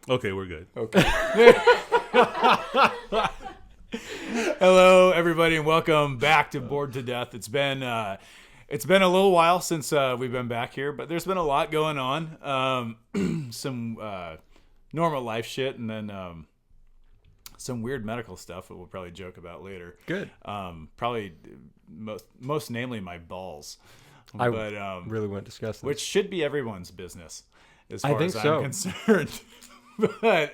Okay, we're good. Okay. Hello, everybody, and welcome back to Bored to Death. It's been a little while since we've been back here, but there's been a lot going on. Some normal life shit, and then some weird medical stuff that we'll probably joke about later. Good. Probably most namely my balls. I really want to discuss this. Which should be everyone's business, as far as so. I'm concerned. But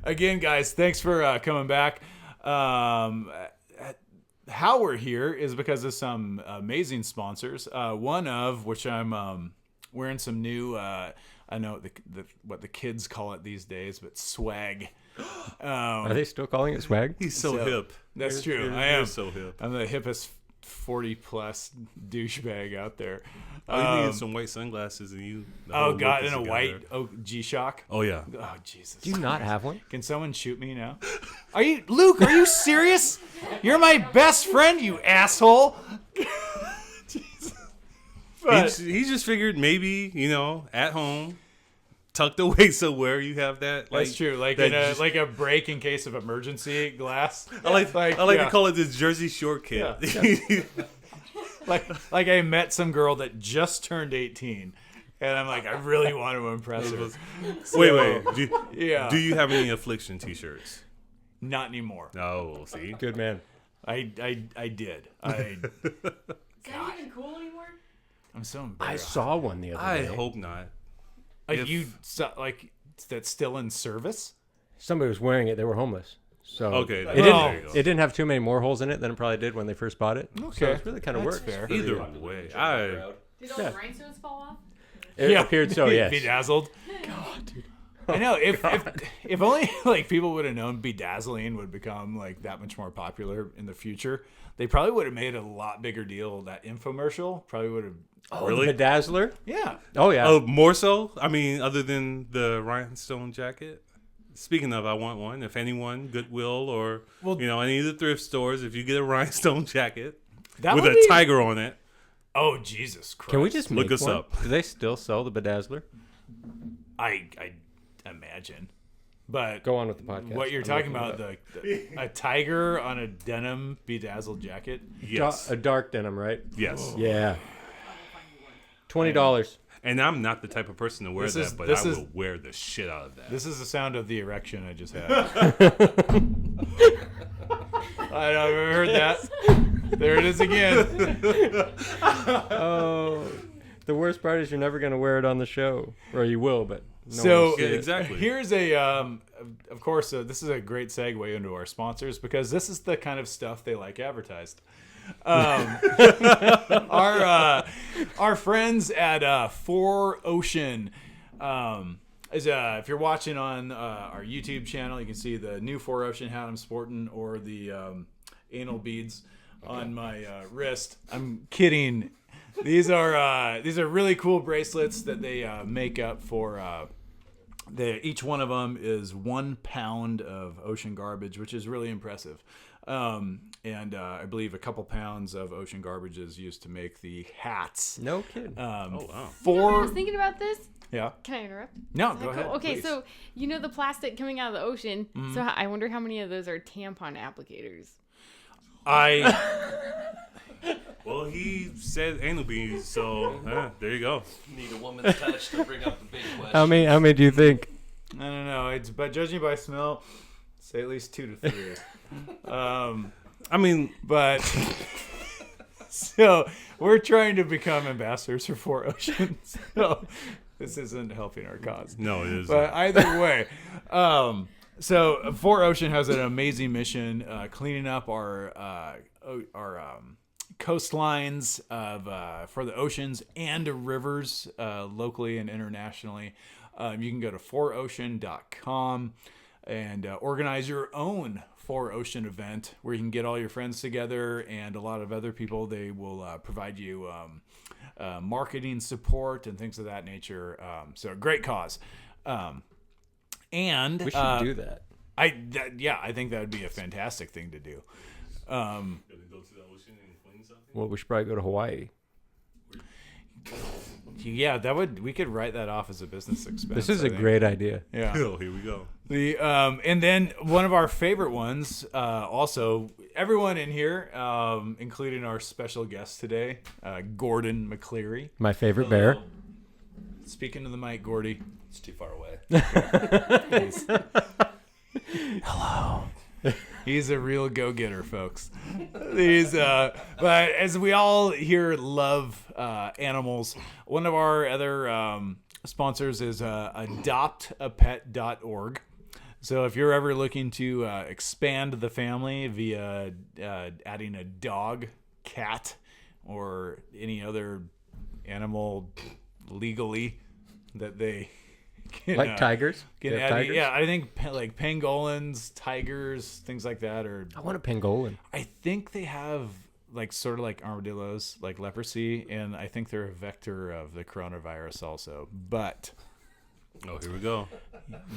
again, guys, thanks for coming back. How we're here is because of some amazing sponsors. One of which I'm wearing some new. I know what the kids call it these days, but swag. Are they still calling it swag? He's so hip. That's true. I am so hip. I'm the hippest 40+ douchebag out there. Oh, you need some white sunglasses and you. Oh God, in a white G-Shock. Oh yeah. Oh Jesus. Do you not have one? Can someone shoot me now? Luke? Are you serious? You're my best friend, you asshole. Jesus. But, He just figured maybe at home, tucked away somewhere you have that. that's true. Like a break in case of emergency glass. I like to call it the Jersey Shore kid. Yeah. Like I met some girl that just turned 18, and I'm like, I really want to impress her. Wait. Yeah. Do you have any affliction T-shirts? Not anymore. No. See. Good man. I did. Is that even cool anymore? I'm so I embarrassed. saw one the other day. I hope not. You saw, that's still in service? Somebody was wearing it. They were homeless. So Okay. it there you go. didn't have too many more holes in it than it probably did when they first bought it. So Okay. it really kind of That's works. fair. Either way, Did all Yeah. the rhinestones fall off? It appeared so, yes. Bedazzled. God, dude. I know. If only people would have known bedazzling would become that much more popular in the future, they probably would have made a lot bigger deal. That infomercial probably would have. Oh, Really? the Bedazzler? Yeah. Oh, yeah. Oh, more so? I mean, other than the rhinestone jacket? Speaking of, I want one. If anyone, Goodwill or, any of the thrift stores, if you get a rhinestone jacket That with would a be- tiger on it, Oh Jesus Christ! Can we just Look make us one? up. Do they still sell the Bedazzler? I imagine, but Go on with the podcast. what you're I'm talking looking about it up. a tiger on a denim bedazzled jacket. yes. A dark denim, right? Yes. Yeah. $20. And I'm not the type of person to wear This that, is- but this I is- will wear the shit out of that. This is the sound of the erection I just had. I know, I've heard that. There it is again. Oh, the worst part is you're never going to wear it on the show. Or you will, but no So one will see it. exactly. Here's a, of course, this is a great segue into our sponsors because this is the kind of stuff they like advertised. Our friends at 4Ocean, if you're watching on our YouTube channel, you can see the new 4Ocean hat I'm sporting or the anal beads on my wrist. I'm kidding. These are really cool bracelets that they make up for. Each one of them is 1 pound of ocean garbage, which is really impressive. And I believe a couple pounds of ocean garbage is used to make the hats. No kidding. Oh, wow. You know what I was thinking about this? Yeah. Can I interrupt? No, Is that go ahead. cool? Okay, please. so the plastic coming out of the ocean. So I wonder how many of those are tampon applicators. Well, he said anal beads, so there you go. Need a woman's touch to bring up the big question. How many do you think? I don't know. But judging by smell, say at least 2 to 3. I mean, But so we're trying to become ambassadors for 4Ocean. So this isn't helping our cause. no, it is. But either way, so 4Ocean has an amazing mission cleaning up our coastlines for the oceans and rivers locally and internationally. You can go to 4ocean.com and organize your own 4Ocean event where you can get all your friends together and a lot of other people. They will provide you marketing support and things of that nature. So great cause. And We should do that. I think that would be a fantastic thing to do. Gonna go to the ocean and clean something? Well, we should probably go to Hawaii. Yeah, we could write that off as a business expense. This is I a think. great idea. Yeah. Oh, here we go. And then one of our favorite ones, also everyone in here, including our special guest today, Gordon McCleary. My favorite bear. Speaking to the mic, Gordy. It's too far away. Hello. He's a real go-getter, folks. But as we all here love animals, one of our other sponsors is adoptapet.org. So if you're ever looking to expand the family via adding a dog, cat, or any other animal legally that they can, Like tigers? can They have add, tigers? yeah, I think like pangolins, tigers, things like that, or I want a pangolin. I think they have like sort of like armadillos, like leprosy, and I think they're a vector of the coronavirus also. But Oh, here we go.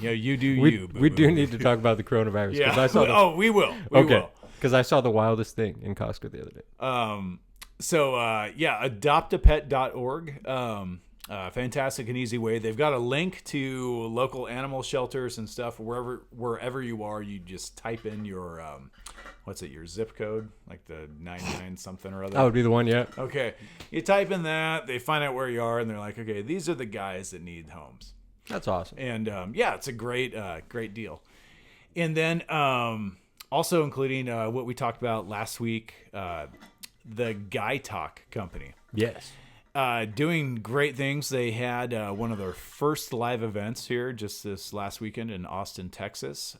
you do We, you. we do need to talk about the coronavirus. 'cause Yeah. I saw the, Oh, we will. We okay. will. Because I saw the wildest thing in Costco the other day. Adoptapet.org. Fantastic and easy way. They've got a link to local animal shelters and stuff. Wherever you are, you just type in your your zip code, like the 99 something or other. That would be the one, yeah. Okay, you type in that. They find out where you are, and they're like, okay, these are the guys that need homes. That's awesome. And it's a great deal. And then also including what we talked about last week, the Guy Talk company. Yes. Doing great things. They had one of their first live events here just this last weekend in Austin, Texas.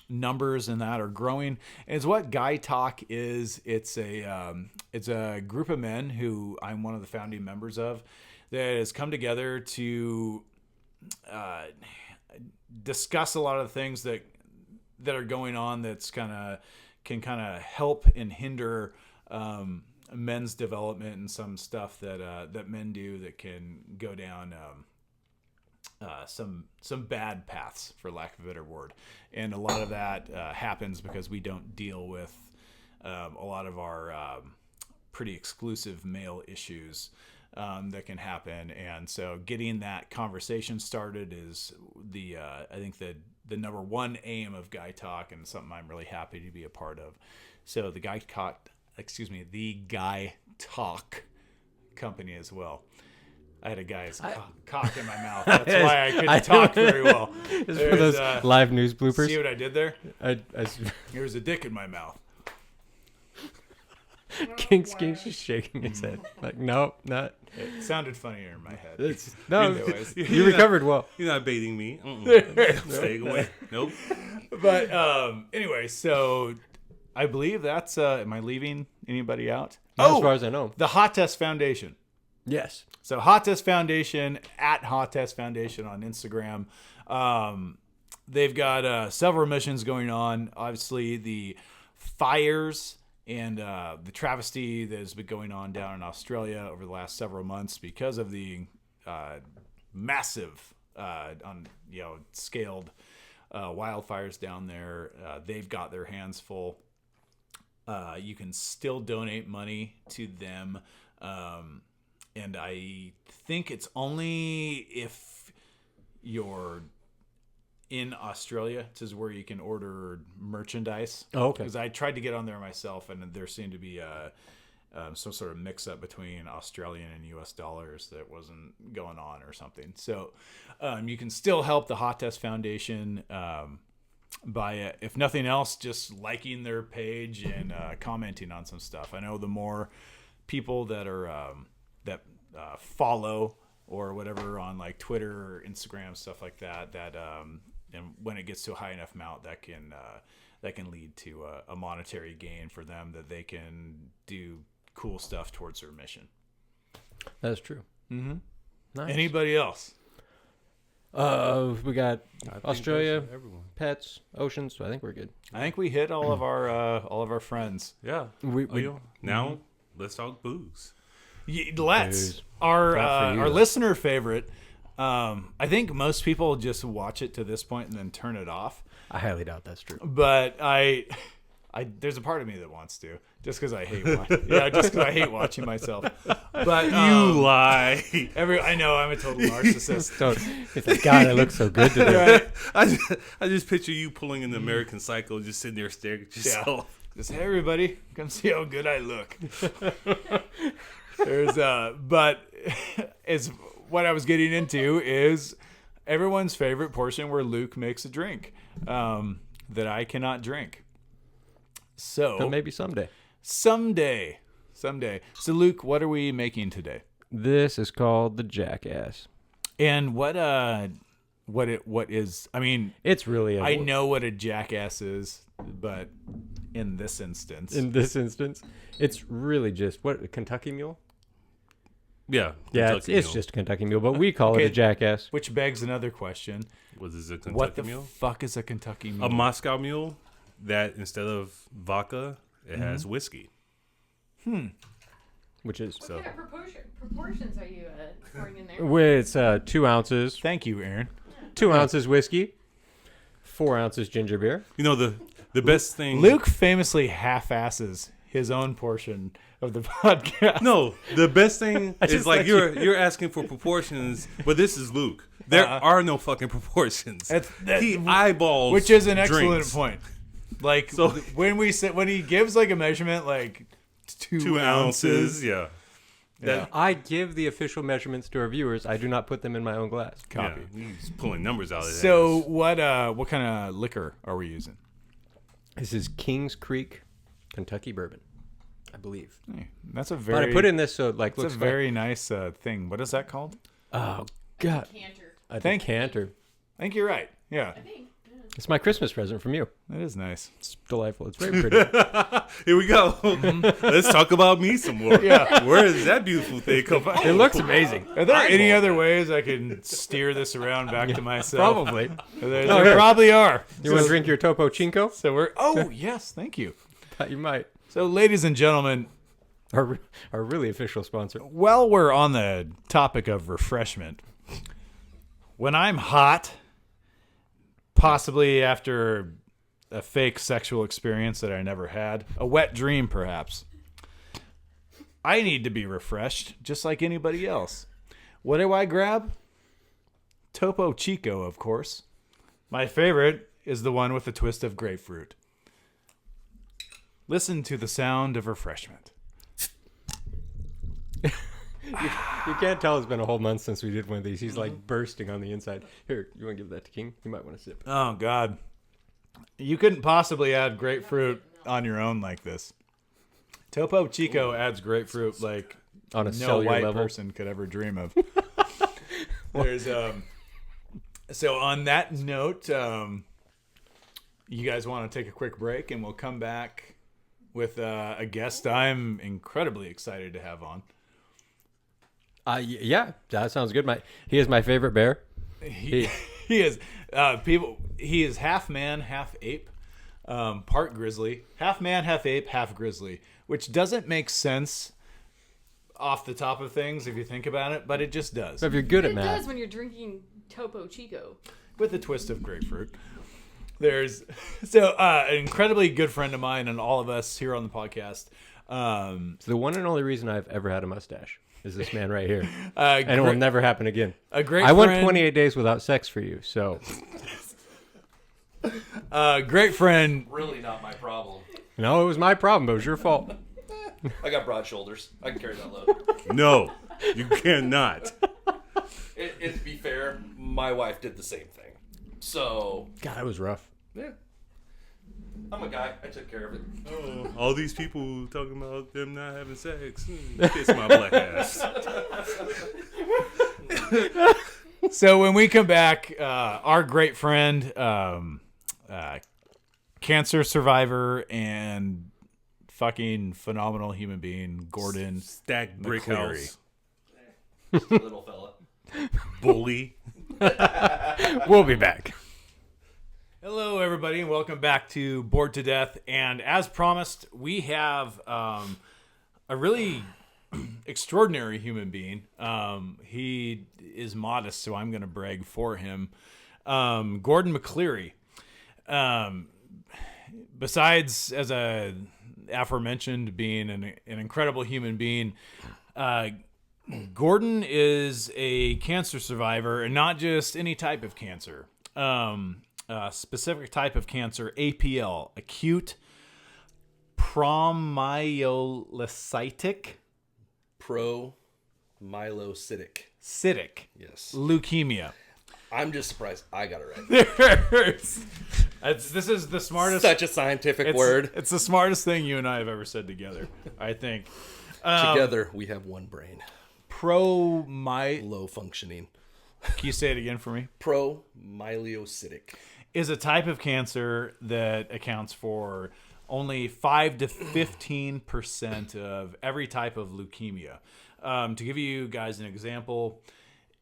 Numbers in that are growing. And it's what Guy Talk is. It's a group of men who I'm one of the founding members of that has come together to discuss a lot of the things that are going on that's can kind of help and hinder men's development and some stuff that men do that can go down some bad paths, for lack of a better word. And a lot of that happens because we don't deal with a lot of our pretty exclusive male issues that can happen. And so getting that conversation started is I think the number one aim of Guy Talk, and something I'm really happy to be a part of. So the Guy Talk company as well. I had a guy's cock in my mouth. That's why I couldn't talk very well. It's for those live news bloopers. See what I did there? I There was a dick in my mouth. King's just shaking his head. Like, nope, not. It sounded funnier in my head. No, Anyways. you recovered well. You're not baiting me. Stay away. Nope. But anyway, so I believe that's. Am I leaving anybody out? As far as I know. The Hot Test Foundation. Yes. So Hot Test Foundation, at Hot Test Foundation on Instagram. They've got several missions going on. Obviously, the fires and the travesty that has been going on down in Australia over the last several months because of the massive, scaled wildfires down there. They've got their hands full. You can still donate money to them. And I think it's only if you're in Australia, this is where you can order merchandise. Oh, okay. Because I tried to get on there myself, and there seemed to be some sort of mix-up between Australian and U.S. dollars that wasn't going on or something. So you can still help the Hot Test Foundation by, if nothing else, just liking their page and commenting on some stuff. I know the more people that are follow or whatever on like Twitter or Instagram, stuff like that, and when it gets to a high enough amount, that can lead to a monetary gain for them, that they can do cool stuff towards their mission. That is true. Mm-hmm. Nice. Anybody else? We got I think Australia, that's everyone. pets, oceans. So I think we're good. I think we hit all of our friends. Yeah. We Now let's talk booze. Let's. Booze. Our Not for you, our though. listener favorite. I think most people just watch it to this point and then turn it off. I highly doubt that's true. But I There's a part of me that wants to, just because I hate watching myself. But You lie. I know I'm a total narcissist. So it's like, God, I look so good today. Right? I just picture you pulling in the American Psycho, just sitting there staring at yourself. Just, hey everybody, come see how good I look. But is what I was getting into is everyone's favorite portion where Luke makes a drink that I cannot drink. But maybe someday. Someday. So Luke, what are we making today? This is called the Jackass. And what is? I mean, It's really I know what a jackass is, but in this instance, it's really just a Kentucky Mule. Yeah. Yeah, it's Mule. just a Kentucky Mule, but we call it a Jackass. which begs another question: What is a Kentucky what the Mule? fuck is a Kentucky Mule? A Moscow Mule that instead of vodka, it has whiskey. Which is What kind of proportions are you pouring in there? it's 2 ounces, Thank you, Aaron. 2 ounces whiskey, 4 ounces ginger beer. You know the best thing. Luke famously half-asses his own portion of the podcast. No, the best thing is just like like you're asking for proportions, but this is Luke. There are no fucking proportions. He eyeballs, which is an excellent drinks. point. Like So- when he gives like a measurement like 2 2 ounces. Yeah. That, I give the official measurements to our viewers. I do not put them in my own glass. yeah, he's pulling numbers out of his So ass. what kind of liquor are we using? This is Kings Creek, Kentucky bourbon, I believe. Hey, that's a But very I put in this so it that's looks a very nice thing. What is that called? Oh God, Canter. a Thank- decanter. I think you're right. Yeah, I think. It's my Christmas present from you. that is nice. It's delightful. It's very pretty. Here we go. Let's talk about me some more. Yeah. Where does that beautiful thing come from? It looks amazing. Are there any other ways I can steer this around back to myself? Probably. There probably are. You want to drink your Topo Cinco? So we're. Oh yes, thank you. Thought you might. So, ladies and gentlemen, Our really official sponsor. while we're on the topic of refreshment, when I'm hot, possibly after a fake sexual experience that I never had, a wet dream perhaps, I need to be refreshed just like anybody else. What do I grab? Topo Chico, of course. My favorite is the one with the twist of grapefruit. Listen to the sound of refreshment. You can't tell it's been a whole month since we did one of these. He's like bursting on the inside. Here, you want to give that to King? You might want to sip. Oh, God. You couldn't possibly add grapefruit on your own like this. Topo Chico adds grapefruit like On a no cellular white level. person could ever dream of. There's So on that note, you guys want to take a quick break and we'll come back with a guest I'm incredibly excited to have on. Yeah, that sounds good. He is my favorite bear. He is he is half man, half ape, part grizzly, half man, half ape, half grizzly, which doesn't make sense off the top of things if you think about it, but it just does. So if you're good at It math, does when you're drinking Topo Chico. With a twist of grapefruit. There's an incredibly good friend of mine and all of us here on the podcast. it's the one and only reason I've ever had a mustache is this man right here, And and it will never happen again. A great I went friend- 28 days without sex for you, so great friend. Really not my problem. no, it was my problem. It was your fault. I got broad shoulders. I can carry that load. No, you cannot. And to be fair, my wife did the same thing. So, God, it was rough. yeah. I'm a guy. I took care of it. Oh, all these people talking about them not having sex. Kiss my black ass. So when we come back, our great friend, cancer survivor and fucking phenomenal human being, Gordon Stack brick McCleary. house. Just a little fella. Bully. We'll be back. Hello, everybody, and welcome back to Bored to Death. And as promised, we have a really extraordinary human being. He is modest, so I'm going to brag for him. Gordon McCleary. besides as a aforementioned being an incredible human being, Gordon is a cancer survivor, and not just any type of cancer. A specific type of cancer, APL, acute promyelocytic Yes. leukemia. I'm just surprised I got it right. This is the smartest. Such a scientific word. It's the smartest thing you and I have ever said together, I think. Together, we have one brain. Low functioning. Can you say it again for me? Promyelocytic. Is a type of cancer that accounts for only 5 to 15% of every type of leukemia. To give you guys an example,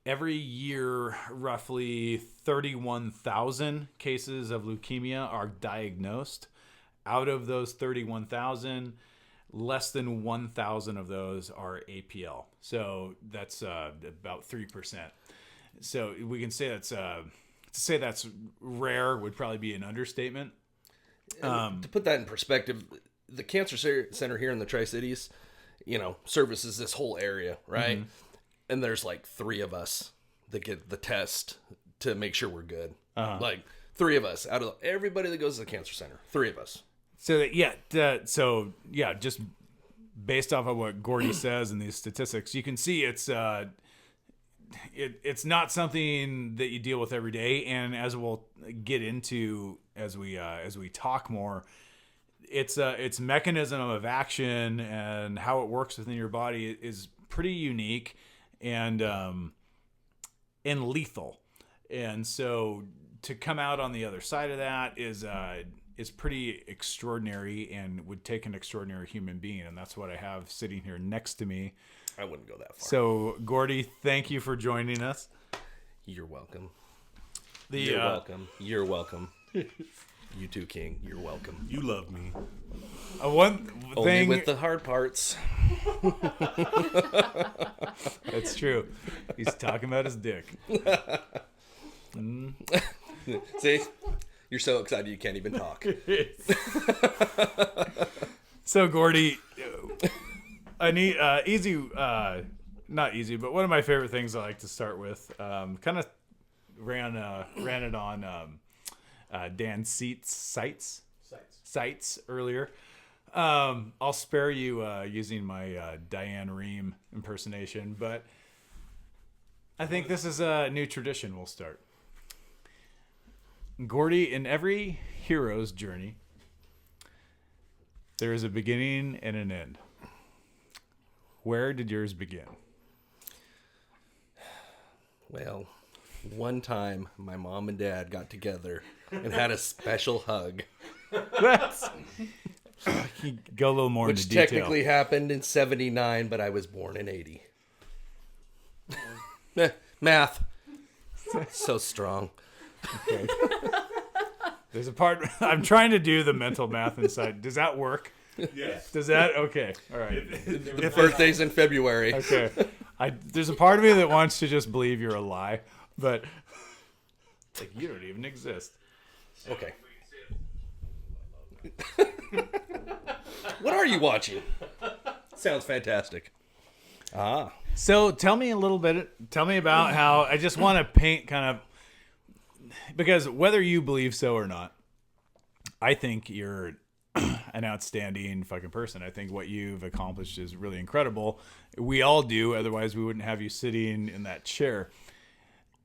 every year, roughly 31,000 cases of leukemia are diagnosed. Out of those 31,000, less than 1,000 of those are APL. So that's about 3%. So we can say that's to say that's rare would probably be an understatement. To put that in perspective, the cancer center here in the Tri-Cities, services this whole area, right? Mm-hmm. And there's like 3 of us that get the test to make sure we're good. Uh-huh. Like 3 of us out of everybody that goes to the cancer center. 3 of us. So just based off of what Gordy says in these statistics, you can see it's not something that you deal with every day, and as we'll get into as we talk more, its mechanism of action and how it works within your body is pretty unique and lethal. And so to come out on the other side of that is pretty extraordinary and would take an extraordinary human being, and that's what I have sitting here next to me. I wouldn't go that far. So, Gordy, thank you for joining us. You're welcome. You're welcome. You're welcome. You too, King. You're welcome. You love me. One Only thing with the hard parts. That's true. He's talking about his dick. See? You're so excited you can't even talk. So, Gordy, not easy, but one of my favorite things I like to start with, kind of ran it on Dan Seit's sites earlier. I'll spare you using my Diane Rehm impersonation, but I think this is a new tradition we'll start. Gordy, in every hero's journey, there is a beginning and an end. Where did yours begin? Well, one time my mom and dad got together and had a special hug. Go a little more Which into detail. technically happened in 79, but I was born in 80. Math. So strong. Okay. There's a part I'm trying to do the mental math inside. Does that work? Yes. Does that? Okay. All right. The birthday's in February. Okay. There's a part of me that wants to just believe you're a lie, but it's like you don't even exist. Okay. What are you watching? Sounds fantastic. So tell me about how I just want to paint kind of, because whether you believe so or not, I think you're an outstanding fucking person. I think what you've accomplished is really incredible. We all do, otherwise we wouldn't have you sitting in that chair.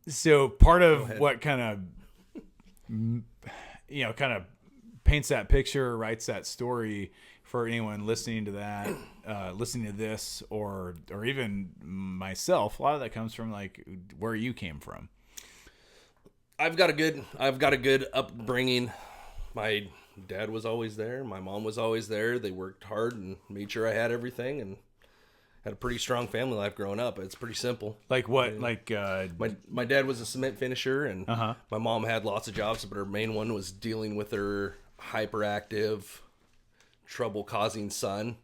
So part of what kind of paints that picture, writes that story for anyone listening to that, listening to this, or even myself, a lot of that comes from like where you came from. I've got a good upbringing. My dad was always there. My mom was always there. They worked hard and made sure I had everything, and had a pretty strong family life growing up. It's pretty simple. Like what? My dad was a cement finisher, and my mom had lots of jobs, but her main one was dealing with her hyperactive, trouble-causing son.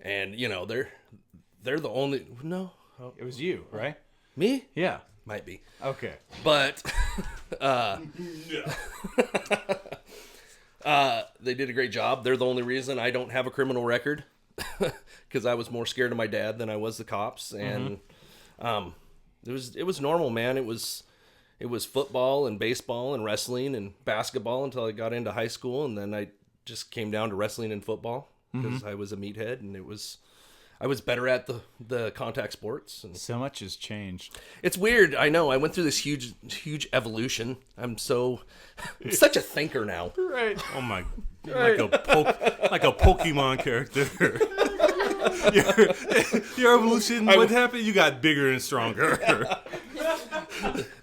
And they're the only It was you, right? Me? Yeah. Might be. Okay. But They did a great job. They're the only reason I don't have a criminal record, because I was more scared of my dad than I was the cops. And it was normal, man. It was football and baseball and wrestling and basketball until I got into high school, and then I just came down to wrestling and football because I was a meathead, and I was better at the contact sports. And So much has changed. it's weird. I know. I went through this huge evolution. I'm such a thinker now. Right. Oh my, like a Pokemon character. your evolution. What happened? You got bigger and stronger.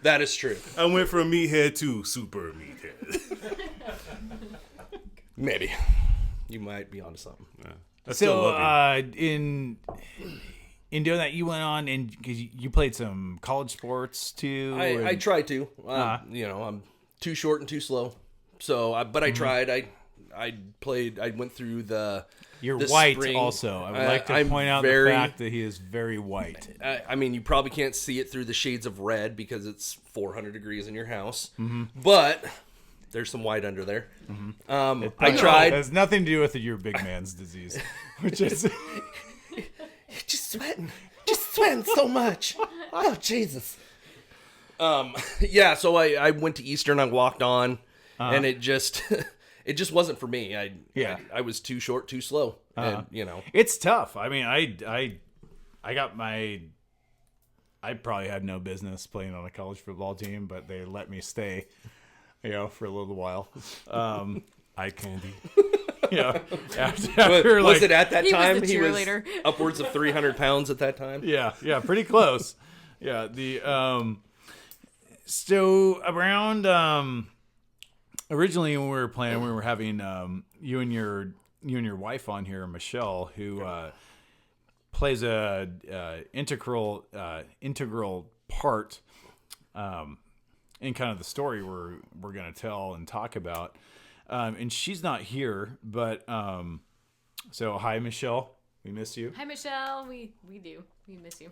That is true. I went from meathead to super meathead. Maybe. You might be onto something. Yeah. I still love you. In doing that, you went on and because you played some college sports too. I tried to. I'm too short and too slow. So, but I tried. I played. I went through the. You're the white spring. also. I would like to point out the fact that he is very white. I mean, you probably can't see it through the shades of red because it's 400 degrees in your house. But there's some white under there. I tried. It has nothing to do with your big man's disease, which is just sweating so much. Oh, Jesus. Yeah, so I went to Eastern, I walked on, and it just wasn't for me. I was too short, too slow. And, it's tough. I mean, I probably had no business playing on a college football team, but they let me stay, for a little while. Eye candy. After was it at that He was time? the He was cheerleader. upwards of 300 pounds at that time. Yeah, pretty close. Yeah, so around originally when we were playing, we were having you and your wife on here, Michelle, who plays a integral part in kind of the story we're going to tell and talk about. And she's not here, but so hi, Michelle. We miss you. Hi, Michelle. We do. We miss you.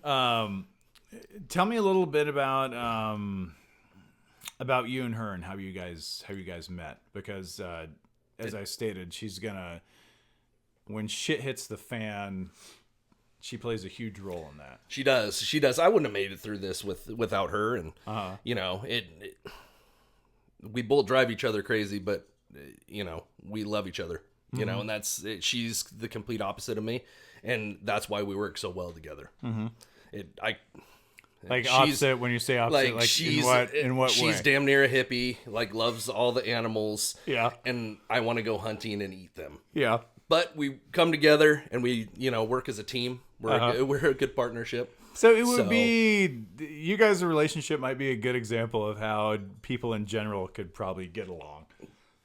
Tell me a little bit about you and her and how you guys met, because as I stated, she's gonna, when shit hits the fan, she plays a huge role in that. She does. I wouldn't have made it through this without her, and we both drive each other crazy, but we love each other. And that's it. She's the complete opposite of me, and that's why we work so well together. Opposite, when you say opposite, in what way? She's damn near a hippie, loves all the animals. Yeah. And I want to go hunting and eat them. Yeah. But we come together and we, work as a team. We're a good partnership. So it would be, you guys' relationship might be a good example of how people in general could probably get along.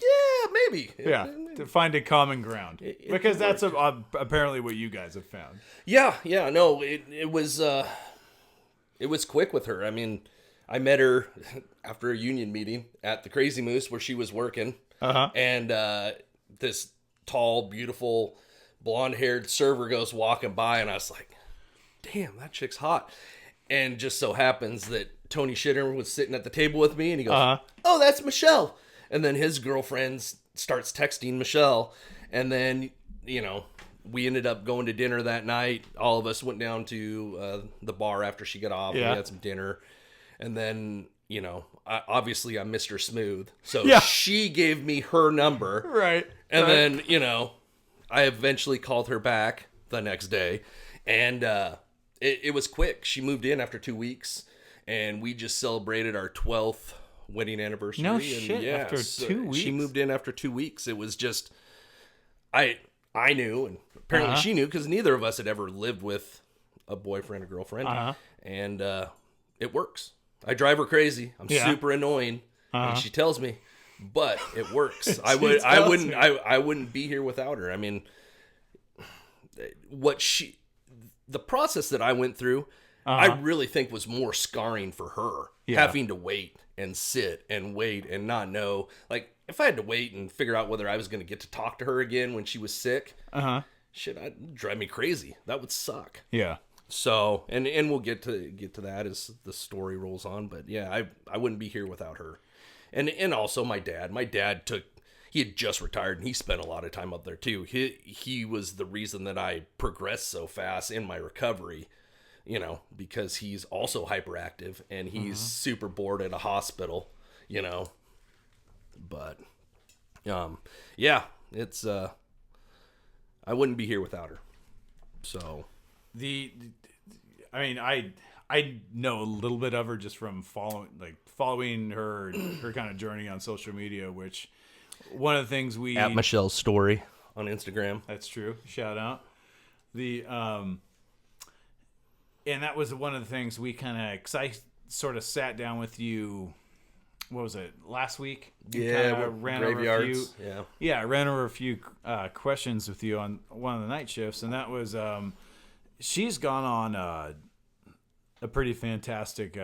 Yeah, maybe. Yeah, to find a common ground. Because that's apparently what you guys have found. Yeah, no, it was quick with her. I mean, I met her after a union meeting at the Crazy Moose where she was working. And this tall, beautiful, blonde-haired server goes walking by, and I was like, damn, that chick's hot. And just so happens that Tony Shitter was sitting at the table with me, and he goes, oh, that's Michelle. And then his girlfriend starts texting Michelle, and then, we ended up going to dinner that night. All of us went down to the bar after she got off. Yeah. We had some dinner. And then, obviously I'm Mr. Smooth. So she gave me her number. Right. And then, I eventually called her back the next day. And it was quick. She moved in after 2 weeks. And we just celebrated our 12th wedding anniversary. No and shit, after 2 weeks? She moved in after 2 weeks. It was just... I knew, and apparently she knew, because neither of us had ever lived with a boyfriend or girlfriend, and it works. I drive her crazy. I'm super annoying, and she tells me, but it works. I wouldn't be here without her. I mean, the process that I went through, I really think was more scarring for her, having to wait and sit and wait and not know, if I had to wait and figure out whether I was going to get to talk to her again when she was sick, shit, that'd drive me crazy. That would suck. Yeah. So, and we'll get to that as the story rolls on. But yeah, I wouldn't be here without her. And also my dad. My dad he had just retired, and he spent a lot of time up there too. He was the reason that I progressed so fast in my recovery, you know, because he's also hyperactive and he's super bored at a hospital, you know. But yeah, it's I wouldn't be here without her. So I know a little bit of her just from following her kind of journey on social media, which one of the things at Michelle's story on Instagram. That's true. Shout out. And that was one of the things we kind of, cause I sort of sat down with you, what was it, last week? Yeah, ran graveyards. over I ran over a few questions with you on one of the night shifts, and that was she's gone on a pretty fantastic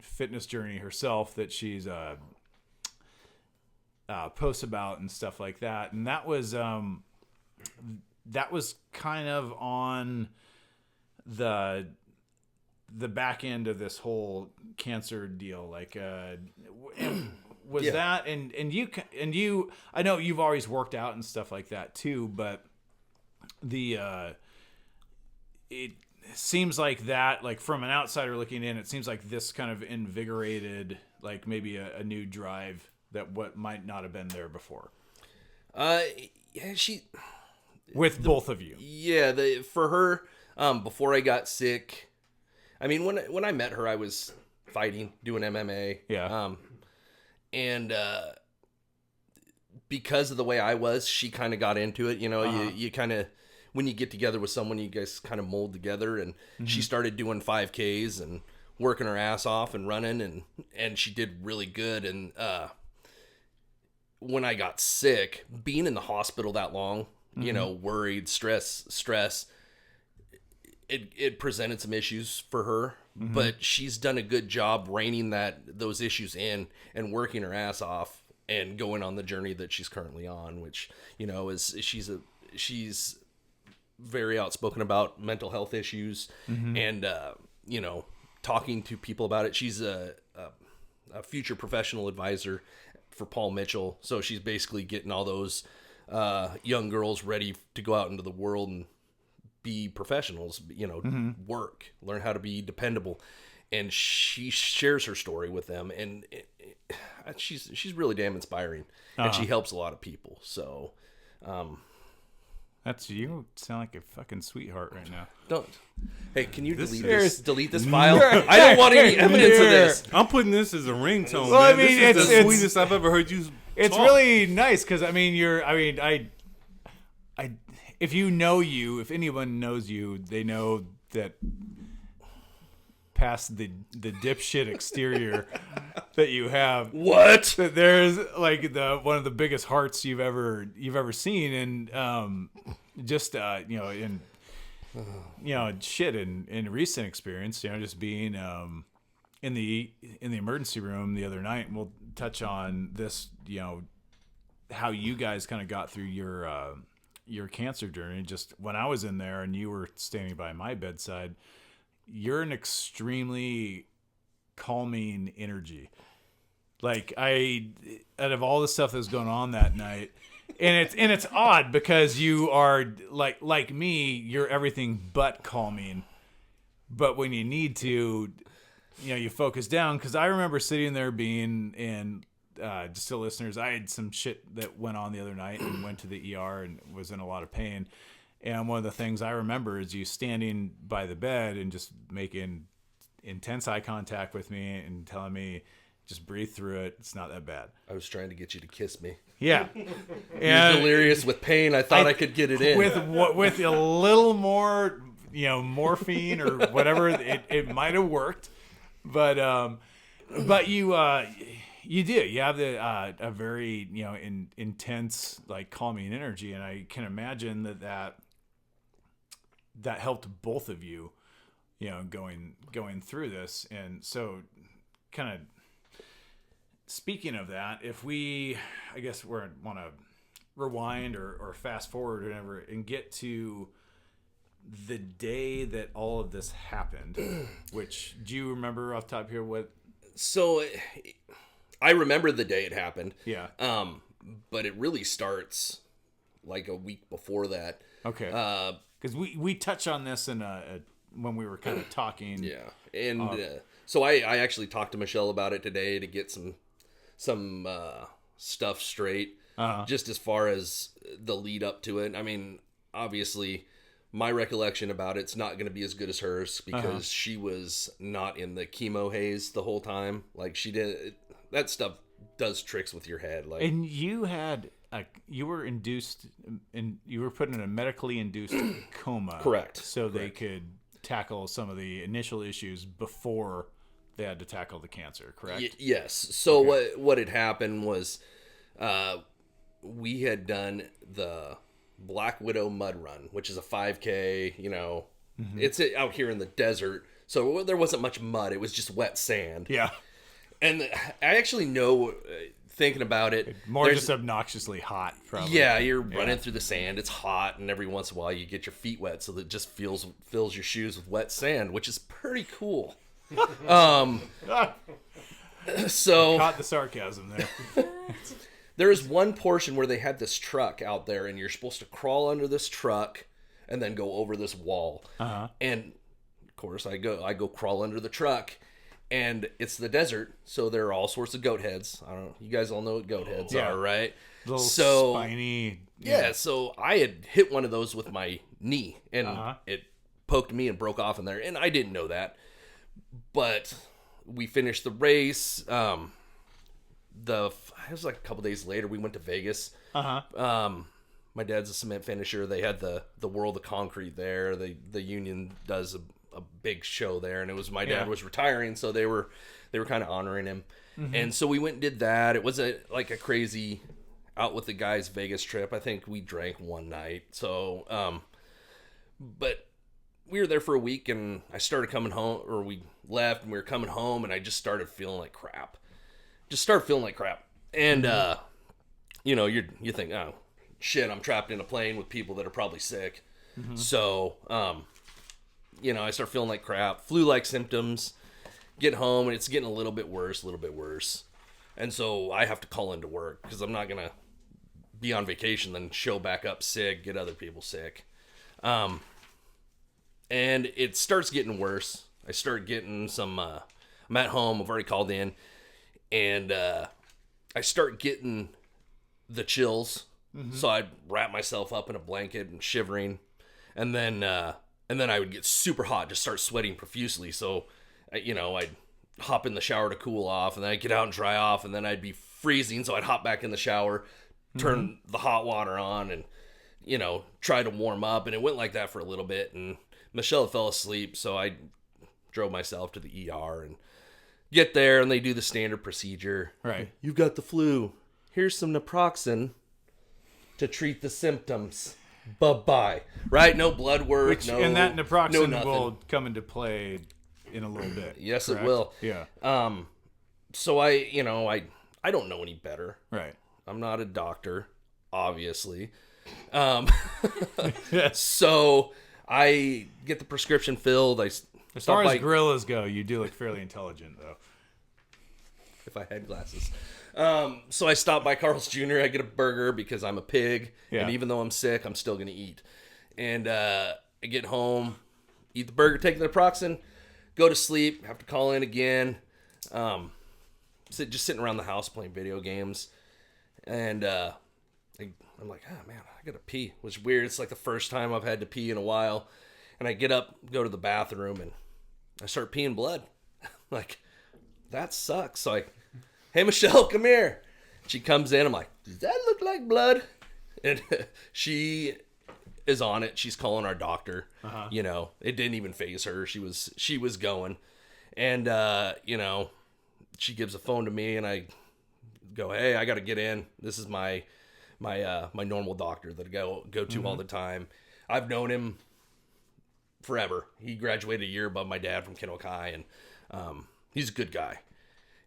fitness journey herself that she's posts about and stuff like that, and that was kind of on the back end of this whole cancer deal, like was that and you I know you've always worked out and stuff like that too, but it seems like that, like from an outsider looking in, it seems like this kind of invigorated like maybe a new drive that what might not have been there before. With both of you. Yeah, for her, before I got sick, I mean, when I met her, I was fighting, doing MMA. Yeah. And because of the way I was, she kind of got into it. You know, you kind of, when you get together with someone, you guys kind of mold together. And she started doing 5Ks and working her ass off and running, and she did really good. And when I got sick, being in the hospital that long, you know, worried, stress, it presented some issues for her, but she's done a good job reining those issues in and working her ass off and going on the journey that she's currently on, which, you know, is she's very outspoken about mental health issues and, you know, talking to people about it. She's a future professional advisor for Paul Mitchell. So she's basically getting all those young girls ready to go out into the world and be professionals, you know, work, learn how to be dependable. And she shares her story with them, and she's really damn inspiring, and she helps a lot of people. So, that's, you sound like a fucking sweetheart right now. Hey, can you delete this file? I don't want any evidence of this. I'm putting this as a ringtone. Well, man. I mean, this is the it's sweetest I've ever heard you. It's talk. really nice because if anyone knows you, they know that past the dipshit exterior that you have, that there's like one of the biggest hearts you've ever seen, and just you know, in you know, shit in recent experience, you know, just being in the emergency room the other night, and we'll touch on this, you know, how you guys kind of got through your cancer journey. Just when I was in there and you were standing by my bedside, you're an extremely calming energy. Like, out of all the stuff that was going on that night, and it's odd because you are like me, you're everything but calming. But when you need to, you know, you focus down. Because I remember sitting there being in, just to listeners, I had some shit that went on the other night and went to the ER and was in a lot of pain. And one of the things I remember is you standing by the bed and just making intense eye contact with me and telling me, just breathe through it. It's not that bad. I was trying to get you to kiss me. Yeah. You're delirious with pain. I thought I could get it in. With a little more, you know, morphine or whatever, it might have worked. But you do. You have a very, you know, intense, like, calming energy, and I can imagine that helped both of you, you know, going through this. And so, kind of speaking of that, if we, I guess we want to rewind or fast forward or whatever and get to the day that all of this happened, which, do you remember off the top here what? So I remember the day it happened. Yeah. but it really starts like a week before that. Okay. Because we touched on this in when we were kind of talking. Yeah, and so I actually talked to Michelle about it today to get some stuff straight, just as far as the lead up to it. I mean, obviously, my recollection about it's not going to be as good as hers because she was not in the chemo haze the whole time. Like that stuff does tricks with your head. Like, and you had you were induced and you were put in a medically induced coma. Correct. So they could tackle some of the initial issues before they had to tackle the cancer. Correct. Yes. So what had happened was, we had done the Black Widow Mud Run, which is a 5K. You know, it's out here in the desert, so there wasn't much mud. It was just wet sand. Yeah. And I actually know, thinking about it, More just obnoxiously hot, probably. yeah, you're running through the sand. It's hot, and every once in a while you get your feet wet, so that it just fills your shoes with wet sand, which is pretty cool. So Caught the sarcasm there. there is one portion where they had this truck out there, and you're supposed to crawl under this truck and then go over this wall. And of course, I go crawl under the truck. And it's the desert, so there are all sorts of goat heads. I don't know. You guys all know what goat heads are, right? Little spiny. Yeah, so I had hit one of those with my knee, and it poked me and broke off in there. And I didn't know that. But we finished the race. It was like a couple days later. We went to Vegas. My dad's a cement finisher. They had the World of Concrete there. The union does a big show there, and it was my dad was retiring, so they were kind of honoring him. And so we went and did that. It was a crazy out with the guys Vegas trip. I think we drank one night. So but we were there for a week, and I started coming home, or we left and we were coming home, and I just started feeling like crap. And you know, you think, oh shit, I'm trapped in a plane with people that are probably sick. So you know, I start feeling like crap, flu-like symptoms, get home, and it's getting a little bit worse. And so I have to call into work because I'm not going to be on vacation, then show back up sick, get other people sick. And it starts getting worse. I start getting some, I'm at home, I've already called in, and I start getting the chills. So I'd wrap myself up in a blanket and shivering, and then I would get super hot, just start sweating profusely. So, you know, I'd hop in the shower to cool off, and then I'd get out and dry off, and then I'd be freezing. So I'd hop back in the shower, turn the hot water on, and, you know, try to warm up. And it went like that for a little bit. And Michelle fell asleep, so I drove myself to the ER and get there, and they do the standard procedure. Right. You've got the flu. Here's some naproxen to treat the symptoms. Bye-bye. Right? No blood work. And that naproxen no will come into play in a little bit. Yes, correct? it will. Yeah. So I don't know any better. Right. I'm not a doctor, obviously. So I get the prescription filled. As far as gorillas go, you do look fairly intelligent, though. If I had glasses. So I stop by Carl's Jr. I get a burger because I'm a pig. Yeah. And even though I'm sick, I'm still going to eat. And I get home, eat the burger, take the naproxen, go to sleep, have to call in again. Just sitting around the house playing video games. And I'm like, oh man, I got to pee. Which is weird. It's like the first time I've had to pee in a while. And I get up, go to the bathroom, and I start peeing blood. Like, that sucks. So I... Hey, Michelle, come here. She comes in. I'm like, does that look like blood? And she is on it. She's calling our doctor. You know, it didn't even faze her. She was going. And, you know, she gives a phone to me, and I go, hey, I got to get in. This is my normal doctor that I go to all the time. I've known him forever. He graduated a year above my dad from Kennewick High, and he's a good guy.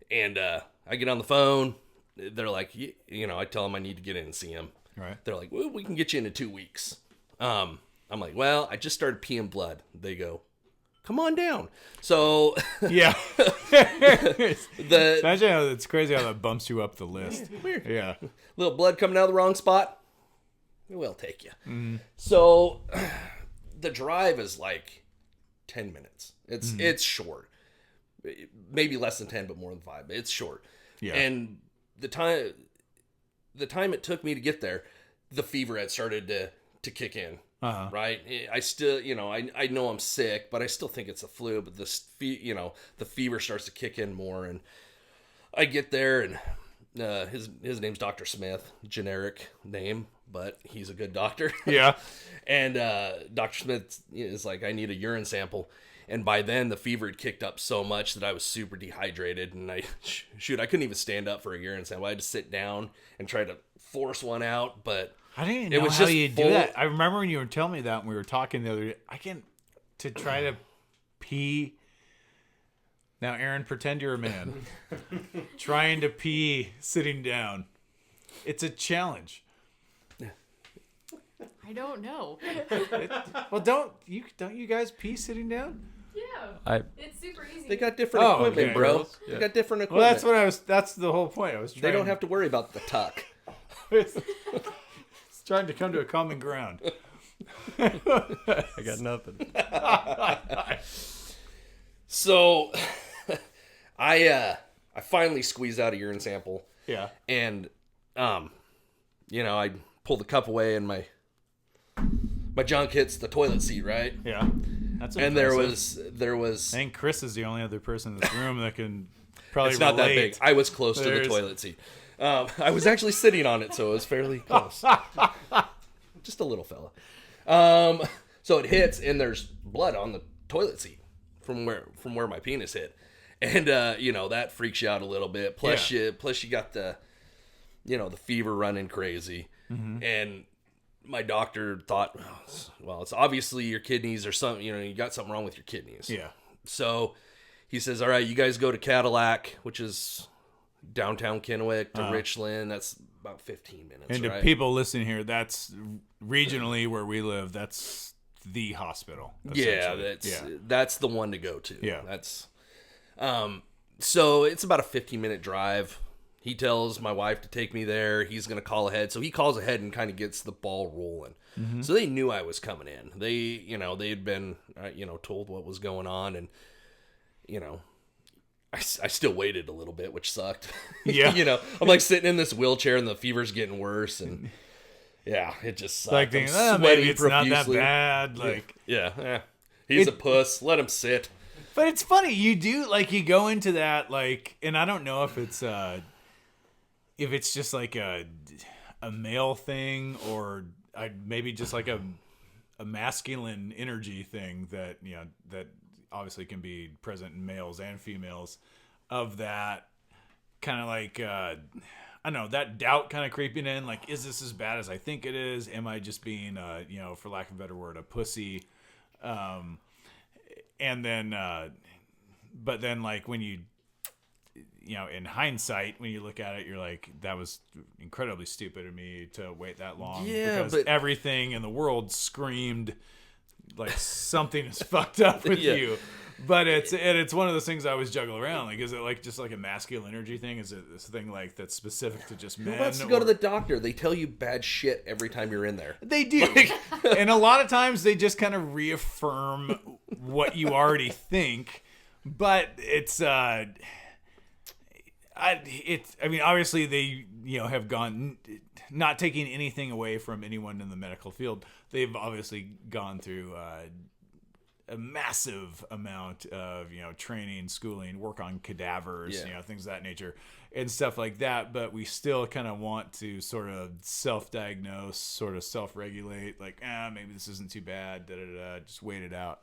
And I get on the phone. They're like, you know, I tell them I need to get in and see him. Right. They're like, well, we can get you in 2 weeks. I'm like, well, I just started peeing blood. They go, come on down. So Yeah. Imagine how it's crazy how that bumps you up the list. Weird. Yeah. Little blood coming out of the wrong spot, we'll take you. So the drive is like 10 minutes. It's short. Maybe less than 10, but more than 5. It's short. Yeah. And the time it took me to get there, the fever had started to kick in. Right. I still, I know I'm sick, but I still think it's a flu, but the fever starts to kick in more. And I get there, and his name's Dr. Smith, generic name, but he's a good doctor. Yeah. And Dr. Smith is like, I need a urine sample. And by then, the fever had kicked up so much that I was super dehydrated. And I couldn't even stand up for a urine sample. I had to sit down and try to force one out. But I didn't even know how you do that. I remember when you were telling me that when we were talking the other day. To try to pee. Now, Aaron, pretend you're a man. Trying to pee sitting down. It's a challenge. I don't know. Well, don't you guys pee sitting down? Yeah. It's super easy. they got different equipment, okay. bro. Yeah. They got different equipment. Well, that's the whole point. I was trying. They don't have to worry about the tuck. It's trying to come to a common ground. I got nothing. So I finally squeezed out a urine sample. Yeah. And I pull the cup away, and my junk hits the toilet seat, right? Yeah. That's And impressive. there was I think Chris is the only other person in this room that can probably it's not relate. that big. I was close to the toilet seat. I was actually sitting on it, so it was fairly close. Just a little fella. So it hits, and there's blood on the toilet seat from where my penis hit, and that freaks you out a little bit. Plus you got the the fever running crazy, and my doctor thought, well, it's obviously your kidneys or something. You got something wrong with your kidneys. Yeah. So he says, all right, you guys go to Cadillac, which is downtown Kennewick, to Richland. That's about 15 minutes. And to right? people listening here, that's regionally where we live. That's the hospital. That's the one to go to. Yeah. That's so it's about a 15-minute drive. He tells my wife to take me there. He's going to call ahead. So he calls ahead and kind of gets the ball rolling. So they knew I was coming in. They had been told what was going on, and I still waited a little bit, which sucked. Yeah. I'm like sitting in this wheelchair, and the fever's getting worse, and yeah, it just sucked. Like thinking, maybe it's not that bad. Like, yeah. He's a puss. Let him sit. But it's funny, you go into that, and I don't know if it's just like a male thing, or maybe just like a masculine energy thing that that obviously can be present in males and females, of that kind of I don't know, that doubt kind of creeping in, like, is this as bad as I think it is? Am I just being for lack of a better word, a pussy? And then but then when you in hindsight, when you look at it, you're like, that was incredibly stupid of me to wait that long. Yeah, because everything in the world screamed like something is fucked up with you. But it's one of those things I always juggle around. Like, is it just a masculine energy thing? Is it this thing that's specific to just men? Who wants to go to the doctor? They tell you bad shit every time you're in there. They do. And a lot of times they just kind of reaffirm what you already think. But it's obviously they have gone, not taking anything away from anyone in the medical field. They've obviously gone through a massive amount of training, schooling, work on cadavers, things of that nature and stuff like that. But we still kind of want to sort of self-diagnose, sort of self-regulate, like, maybe this isn't too bad, just wait it out.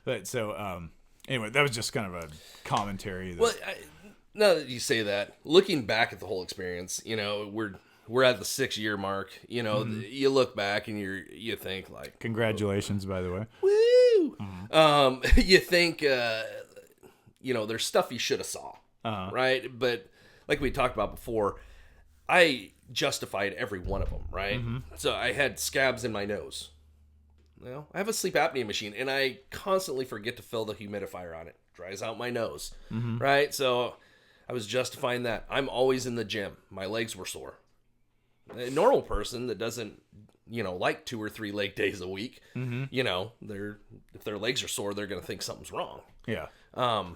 But so anyway, that was just kind of a commentary. Well, now that you say that, looking back at the whole experience, we're at the 6-year mark. You look back and you think like, congratulations, by the way. Woo! You think there's stuff you should have saw, right? But like we talked about before, I justified every one of them, right? So I had scabs in my nose, Well, I have a sleep apnea machine, and I constantly forget to fill the humidifier on it. Dries out my nose, right? So I was justifying that. I'm always in the gym. My legs were sore. A normal person that doesn't, like 2 or 3 leg days a week, if their legs are sore, they're going to think something's wrong. Yeah. All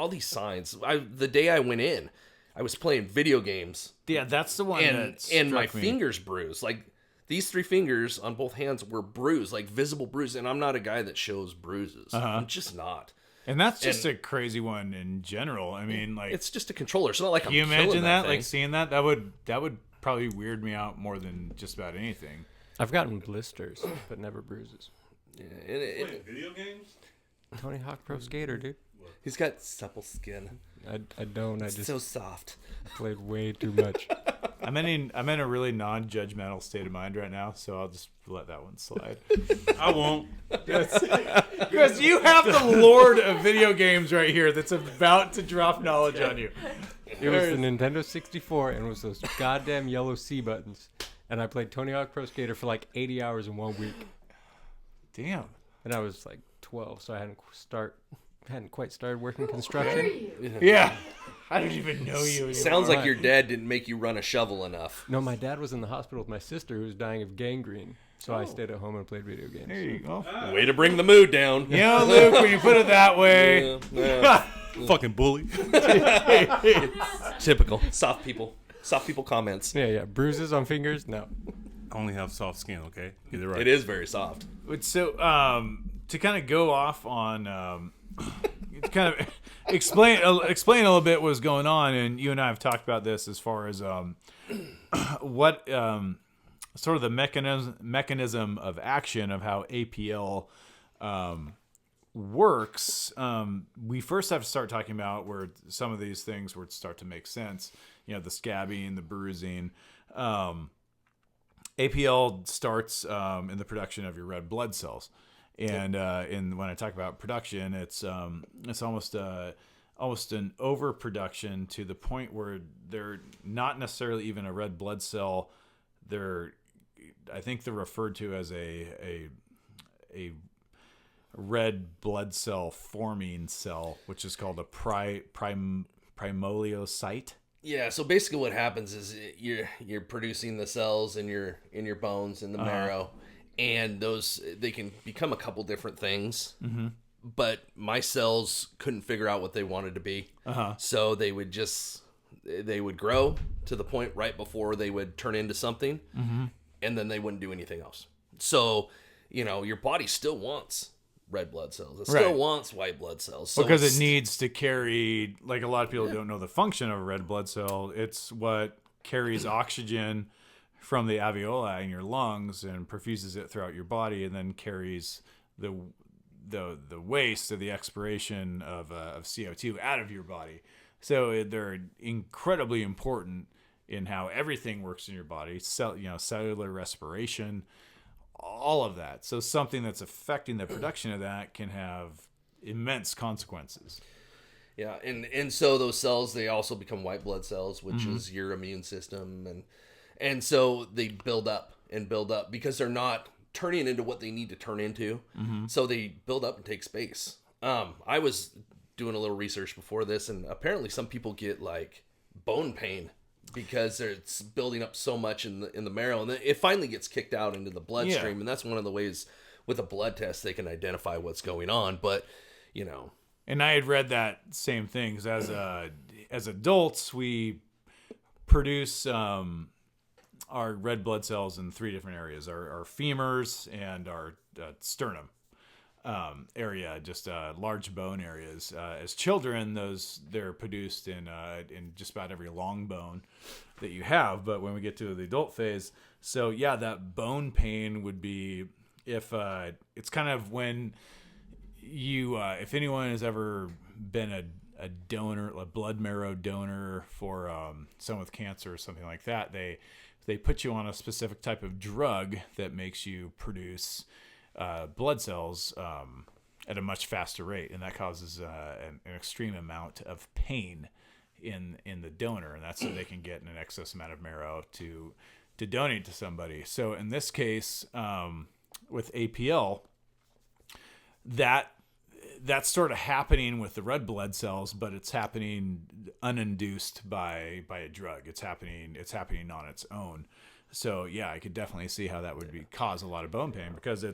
these signs. The day I went in, I was playing video games. Yeah, that's the one. And my fingers bruised. Like, these 3 fingers on both hands were bruised, like visible bruises. And I'm not a guy that shows bruises. I'm just not. And that's just a crazy one in general. I mean, like, it's just a controller. It's not like I'm you imagine killing that, thing. like seeing that would probably weird me out more than just about anything. I've gotten blisters, but never bruises. Yeah, Wait, video games? Tony Hawk Pro Skater, dude. he's got supple skin. I don't. I It's just so soft. played way too much. I'm in a really non-judgmental state of mind right now, so I'll just let that one slide. I won't. Because you have the lord of video games right here that's about to drop knowledge on you. It was the Nintendo 64, and it was those goddamn yellow C buttons. And I played Tony Hawk Pro Skater for like 80 hours in 1 week. Damn. And I was like 12, so I hadn't quite started working construction. Yeah. I don't even know you anymore. Sounds like your dad didn't make you run a shovel enough. No, my dad was in the hospital with my sister who was dying of gangrene. So I stayed at home and played video games. There you go. Way to bring the mood down. You know, Luke, when you put it that way. Yeah. Fucking bully. Typical. Soft people comments. Yeah. Bruises on fingers? No. I only have soft skin, okay? Get it right. It is very soft. So, to kind of go off on, to kind of explain a little bit what's going on, and you and I have talked about this as far as what sort of the mechanism of action of how APL works. We first have to start talking about where some of these things would start to make sense. The scabbing, the bruising. APL starts in the production of your red blood cells, and when I talk about production, it's almost an overproduction to the point where they're not necessarily even a red blood cell. I think they're referred to as a red blood cell forming cell, which is called a primoliocyte. Yeah, so basically what happens is you're producing the cells in your bones, in the marrow, and they can become a couple different things. Mm-hmm. But my cells couldn't figure out what they wanted to be. So they would grow to the point right before they would turn into something, and then they wouldn't do anything else. So, your body still wants red blood cells. It still wants white blood cells. So because it needs to carry, like a lot of people don't know the function of a red blood cell. It's what carries oxygen from the alveoli in your lungs and perfuses it throughout your body, and then carries the waste of the expiration of CO2 out of your body. So they're incredibly important in how everything works in your body. Cellular respiration, all of that. So something that's affecting the production of that can have immense consequences. Yeah, and so those cells, they also become white blood cells, which is your immune system, and so they build up because they're not turning into what they need to turn into. So they build up and take space. I was doing a little research before this, and apparently some people get like bone pain because it's building up so much in the marrow, and then it finally gets kicked out into the bloodstream, and that's one of the ways with a blood test they can identify what's going on. But and I had read that same thing, because as adults we produce our red blood cells in 3 different areas: our femurs and our sternum area, just large bone areas. As children, they're produced in just about every long bone that you have. But when we get to the adult phase, so that bone pain would be if it's kind of when you if anyone has ever been a donor, a blood marrow donor for someone with cancer or something like that, they put you on a specific type of drug that makes you produce blood cells at a much faster rate, and that causes an extreme amount of pain in the donor, and that's so they can get an excess amount of marrow to donate to somebody. So in this case, APL, that's sort of happening with the red blood cells, but it's happening uninduced by a drug. It's happening on its own. So yeah, I could definitely see how that would cause a lot of bone pain, because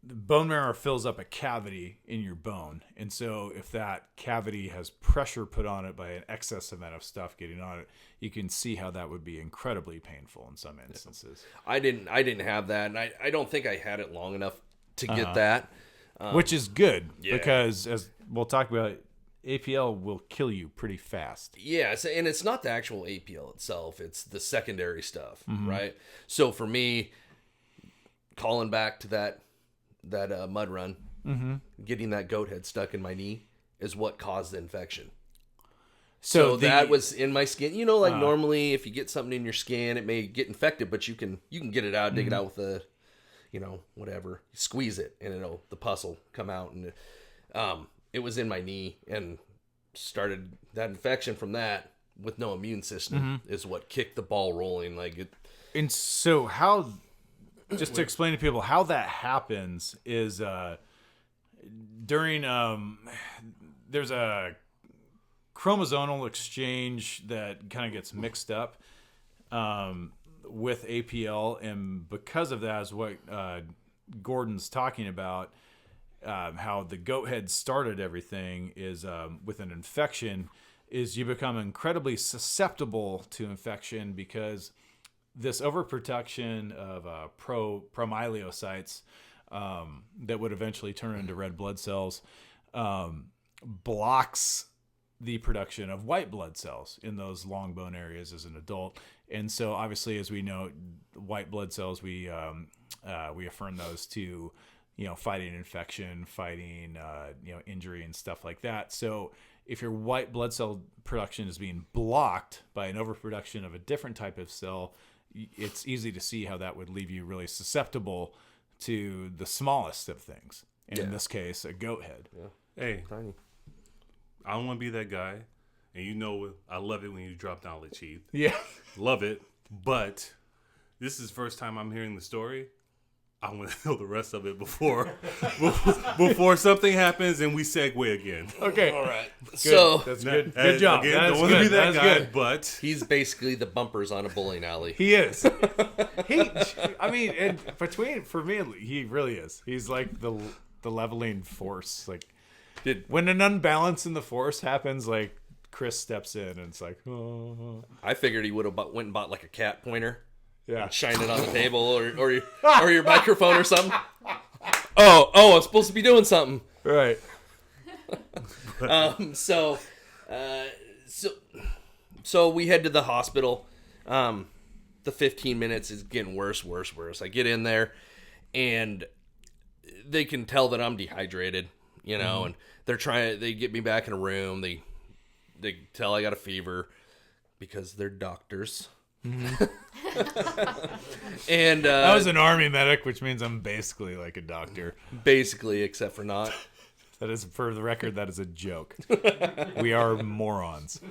bone marrow fills up a cavity in your bone. And so if that cavity has pressure put on it by an excess amount of stuff getting on it, you can see how that would be incredibly painful in some instances. I didn't have that, and I don't think I had it long enough to get that. Which is good, yeah. because as we'll talk about, APL will kill you pretty fast. Yeah, and it's not the actual APL itself. It's the secondary stuff, right? So for me, calling back to that mud run, getting that goat head stuck in my knee is what caused the infection. So that was in my skin. You know, like normally if you get something in your skin, it may get infected, but you can get it out, dig it out with a, whatever, squeeze it, and the pus will come out. And it was in my knee, and started that infection from that with no immune system is what kicked the ball rolling. And so how, just to explain to people how that happens, is during there's a chromosomal exchange that kind of gets mixed up with APL, and because of that is what Gordon's talking about, how the goat head started everything is with an infection, is you become incredibly susceptible to infection, because this overprotection of promyelocytes that would eventually turn into red blood cells blocks the production of white blood cells in those long bone areas as an adult. And so obviously, as we know, white blood cells, we affirm those to, fighting infection, fighting, injury and stuff like that. So if your white blood cell production is being blocked by an overproduction of a different type of cell, it's easy to see how that would leave you really susceptible to the smallest of things. And in this case, a goat head. Yeah. Hey, Tiny. I don't want to be that guy. And I love it when you drop knowledge, Heath. Yeah. Love it. But this is the first time I'm hearing the story. I want to know the rest of it before something happens and we segue again. Okay. All right. Good. So That's good. Good job. Again, That's don't want to be good. that That's guy, good. but he's basically the bumpers on a bowling alley. He is. For me, he really is. He's like the leveling force. Like, when an unbalance in the force happens, like, Chris steps in and it's like, oh. I figured he would have went and bought like a cat pointer. Yeah. And shine it on the table or your microphone or something. Oh, I'm supposed to be doing something. Right. So we head to the hospital. The 15 minutes is getting worse. I get in there and they can tell that I'm dehydrated, and they get me back in a room. They tell I got a fever because they're doctors. Mm-hmm. And I was an army medic, which means I'm basically like a doctor. Basically, except for not. That is, for the record, that is a joke. We are morons.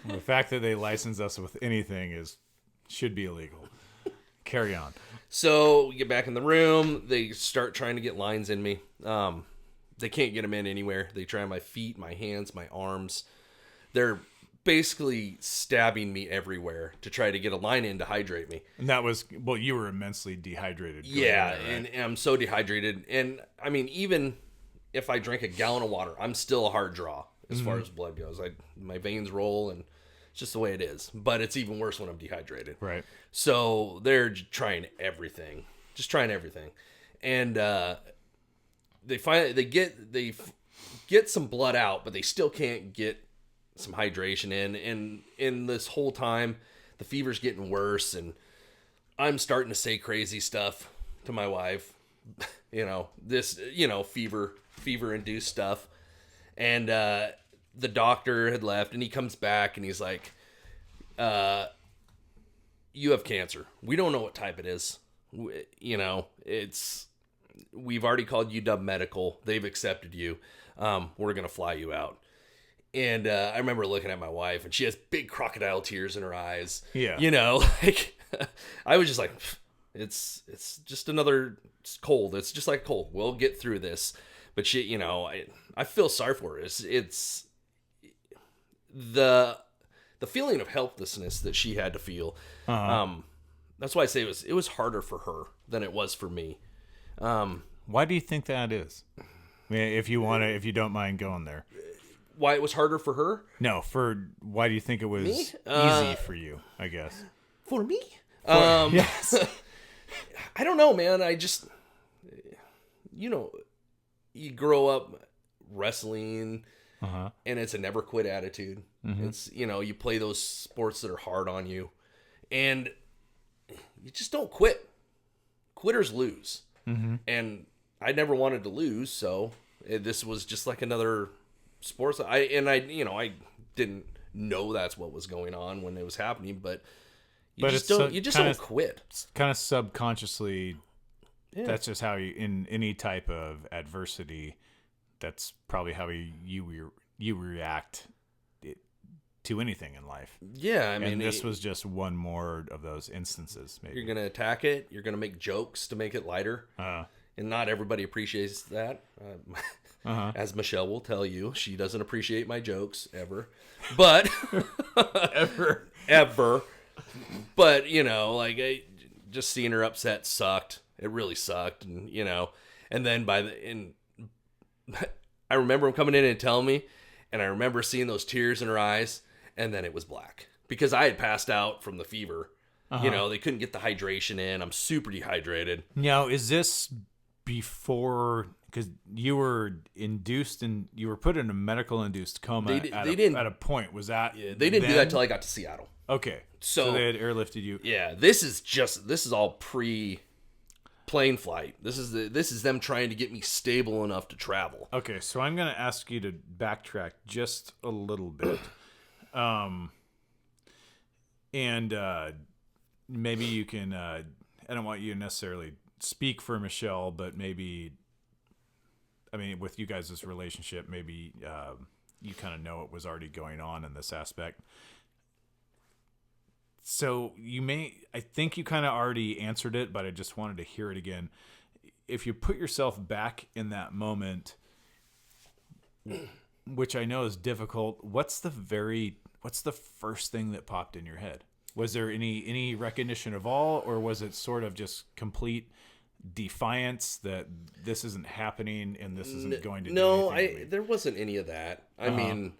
The fact that they license us with anything should be illegal. Carry on. So we get back in the room. They start trying to get lines in me. They can't get them in anywhere. They try my feet, my hands, my arms. They're basically stabbing me everywhere to try to get a line in to hydrate me. And that was, you were immensely dehydrated. Yeah, there, right? and I'm so dehydrated. And I mean, even if I drink a gallon of water, I'm still a hard draw as far as blood goes. My veins roll, and it's just the way it is. But it's even worse when I'm dehydrated. Right. So they're trying everything, and they get some blood out, but they still can't get some hydration in. And in this whole time, the fever's getting worse, and I'm starting to say crazy stuff to my wife. Fever induced stuff. And the doctor had left, and he comes back and he's like, you have cancer. We don't know what type it is. We've already called UW Medical. They've accepted you. We're going to fly you out. And I remember looking at my wife, and she has big crocodile tears in her eyes. Yeah. I was just like, it's just another cold. It's just like a cold. We'll get through this. But she, you know, I feel sorry for her. It's the feeling of helplessness that she had to feel. That's why I say it was harder for her than it was for me. Why do you think that is? I mean, if you don't mind going there. Why it was harder for her? No, why do you think it was easy for you, I guess? For me? Yes. I don't know, man. I just, you know, you grow up wrestling, and it's a never quit attitude. It's, you know, you play those sports that are hard on you, and you just don't quit. Quitters lose. And I never wanted to lose, so this was just like another sports. I didn't know that's what was going on when it was happening, but you just don't quit. Kind of subconsciously, that's just how you, in any type of adversity, that's probably how you react to anything in life. Yeah, I mean, and this was just one more of those instances. Maybe you're gonna attack it. You're gonna make jokes to make it lighter, and not everybody appreciates that. As Michelle will tell you, she doesn't appreciate my jokes ever, but ever. But you know, like just seeing her upset sucked. It really sucked, and you know, and then I remember him coming in and telling me, and I remember seeing those tears in her eyes, and then it was black because I had passed out from the fever. You know, they couldn't get the hydration in. I'm super dehydrated. Now, is this before? Because you were induced and you were put in a medical induced coma at a point. Was that? Yeah, they didn't do that till I got to Seattle. Okay, so they had airlifted you. Yeah, this is all pre-plane flight. This is them trying to get me stable enough to travel. Okay, so I'm going to ask you to backtrack just a little bit, and maybe you can. I don't want you to necessarily speak for Michelle, but maybe. I mean, with you guys' relationship, maybe you kind of know what was already going on in this aspect. So I think you kind of already answered it, but I just wanted to hear it again. If you put yourself back in that moment, which I know is difficult, what's the first thing that popped in your head? Was there any recognition of all, or was it sort of just complete defiance that this isn't happening and this isn't going to do anything? There wasn't any of that. I mean,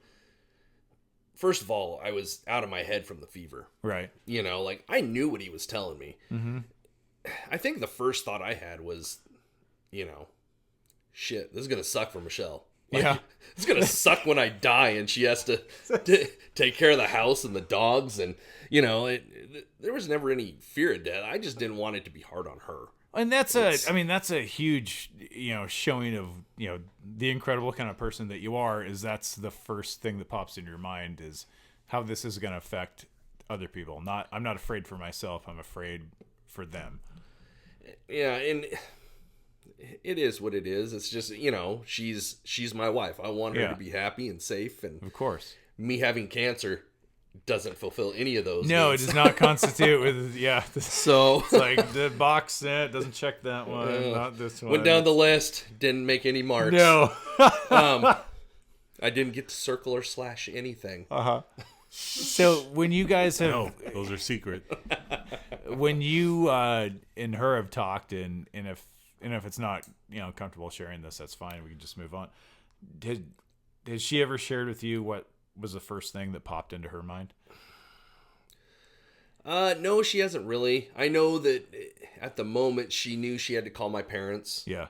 first of all, I was out of my head from the fever, right? You know, like I knew what he was telling me. I think the first thought I had was, you know, shit, this is gonna suck for Michelle. Like, it's gonna suck when I die and she has to take care of the house and the dogs, and you know, there was never any fear of death. I just didn't want it to be hard on her. And that's a huge, you know, showing of, you know, the incredible kind of person that you are. Is that's the first thing that pops into your mind is how this is going to affect other people. I'm not afraid for myself. I'm afraid for them. Yeah, and it is what it is. It's just, you know, she's my wife. I want her to be happy and safe, and of course, me having cancer doesn't fulfill any of those. No, needs. It does not constitute with So it's like the box set doesn't check that one, not this one. Went down the list, didn't make any marks. No. I didn't get to circle or slash anything. So when you guys have those are secret. When you and her have talked, and if it's not, you know, comfortable sharing this, that's fine. We can just move on. Has she ever shared with you what was the first thing that popped into her mind? No, she hasn't really. I know that at the moment she knew she had to call my parents. Yeah.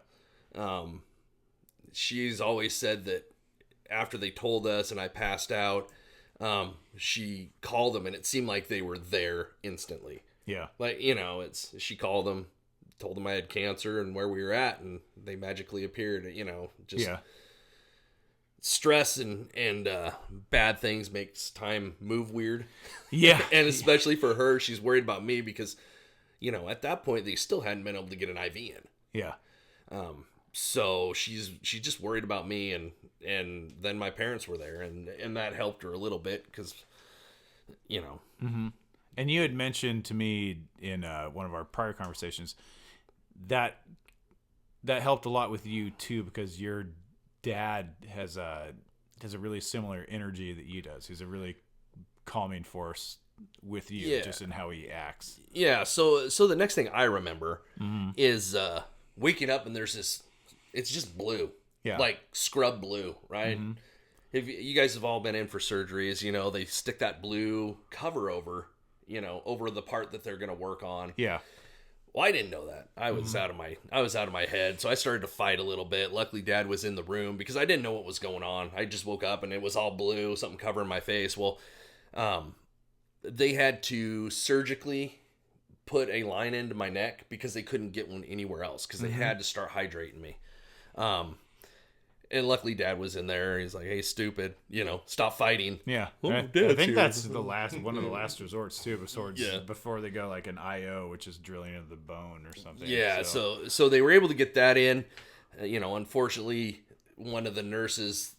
She's always said that after they told us and I passed out, she called them and it seemed like they were there instantly. Yeah. Like, you know, she called them, told them I had cancer and where we were at, and they magically appeared, you know, just... Yeah. Stress and bad things makes time move weird. Yeah. And especially for her, she's worried about me because, you know, at that point they still hadn't been able to get an IV in. Yeah. So she's just worried about me, and then my parents were there, and that helped her a little bit because, you know. And you had mentioned to me in one of our prior conversations that helped a lot with you too, because your dad has a really similar energy that you does. He's a really calming force with you, just in how he acts. Yeah. So the next thing I remember is waking up and there's this. It's just blue, like scrub blue, right? Mm-hmm. If you guys have all been in for surgeries, you know they stick that blue cover over the part that they're going to work on. Yeah. Well, I didn't know that. I was out of my head, so I started to fight a little bit. Luckily, Dad was in the room because I didn't know what was going on. I just woke up and it was all blue, something covering my face. Well, they had to surgically put a line into my neck because they couldn't get one anywhere else because they had to start hydrating me. And luckily, Dad was in there. He's like, "Hey, stupid, stop fighting." Yeah, I think that's one of the last resorts too, before they go like an IO, which is drilling into the bone or something. Yeah, so they were able to get that in. Unfortunately, one of the nurses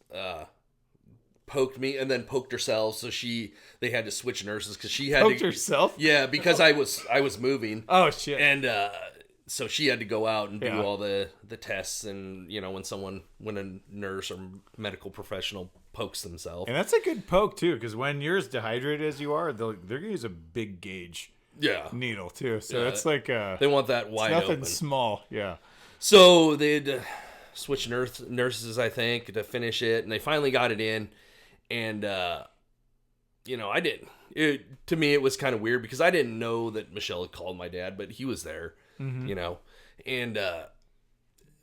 poked me and then poked herself, so they had to switch nurses because she had poked herself. Yeah, because I was moving. Oh shit! And so she had to go out and do all the tests, and when a nurse or medical professional pokes themselves. And that's a good poke too, because when you're as dehydrated as you are, they're gonna use a big gauge needle too. So it's like they want that wide nothing open. Small. Yeah. So they'd switch nurses, I think, to finish it, and they finally got it in. And I didn't. To me, it was kind of weird because I didn't know that Michelle had called my dad, but he was there. And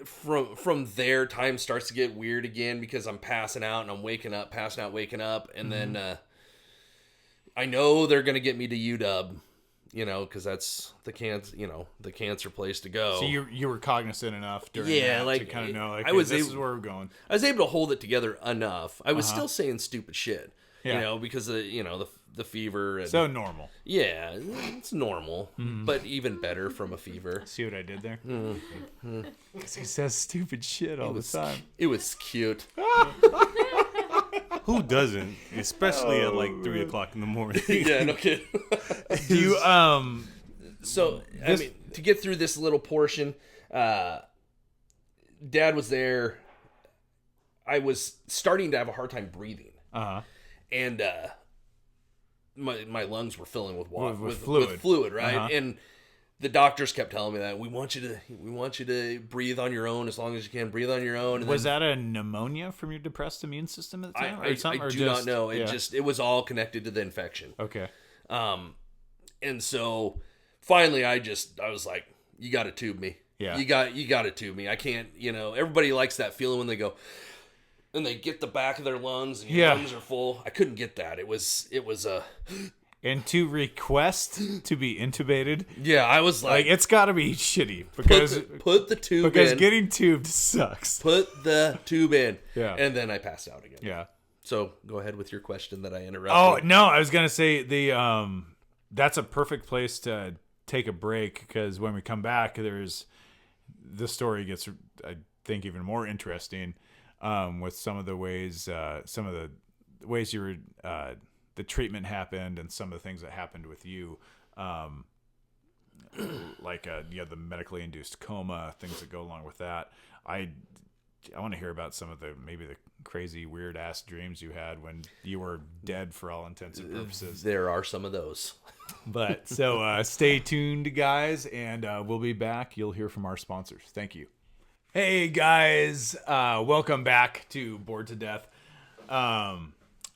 from there, time starts to get weird again because I'm passing out and I'm waking up, passing out, waking up, and then I know they're gonna get me to UW, because that's the cancer place to go. So you were cognizant enough during that to kind of know this is where we're going. I was able to hold it together enough. I was still saying stupid shit, because of, the fever. And, so normal. Yeah, it's normal, but even better from a fever. See what I did there? Because he says stupid shit all the time. It was cute. Who doesn't? Especially at like 3 o'clock in the morning. Yeah, no kidding. Do you So to get through this little portion, Dad was there. I was starting to have a hard time breathing, and my lungs were filling with water, with fluid, right? And the doctors kept telling me that we want you to breathe on your own as long as you can. Breathe on your own. And was that a pneumonia from your depressed immune system at the time? I do not know. It was all connected to the infection. Okay. And so finally, I was like, "You got to tube me. Yeah. You got to tube me. I can't. Everybody likes that feeling when they go." And they get the back of their lungs, and your lungs are full. I couldn't get that. It was And to request to be intubated, I was like it's got to be shitty because put the tube because in. Getting tubed sucks. Put the tube in, and then I passed out again. Yeah. So go ahead with your question that I interrupted. Oh no, I was gonna say that's a perfect place to take a break because when we come back, the story gets I think even more interesting. With some of the ways you were, the treatment happened and some of the things that happened with you, like the medically induced coma, things that go along with that. I want to hear about some of the crazy weird ass dreams you had when you were dead for all intents and purposes. There are some of those. But so stay tuned, guys, and we'll be back. You'll hear from our sponsors. Thank you. Hey guys, welcome back to Bored to Death.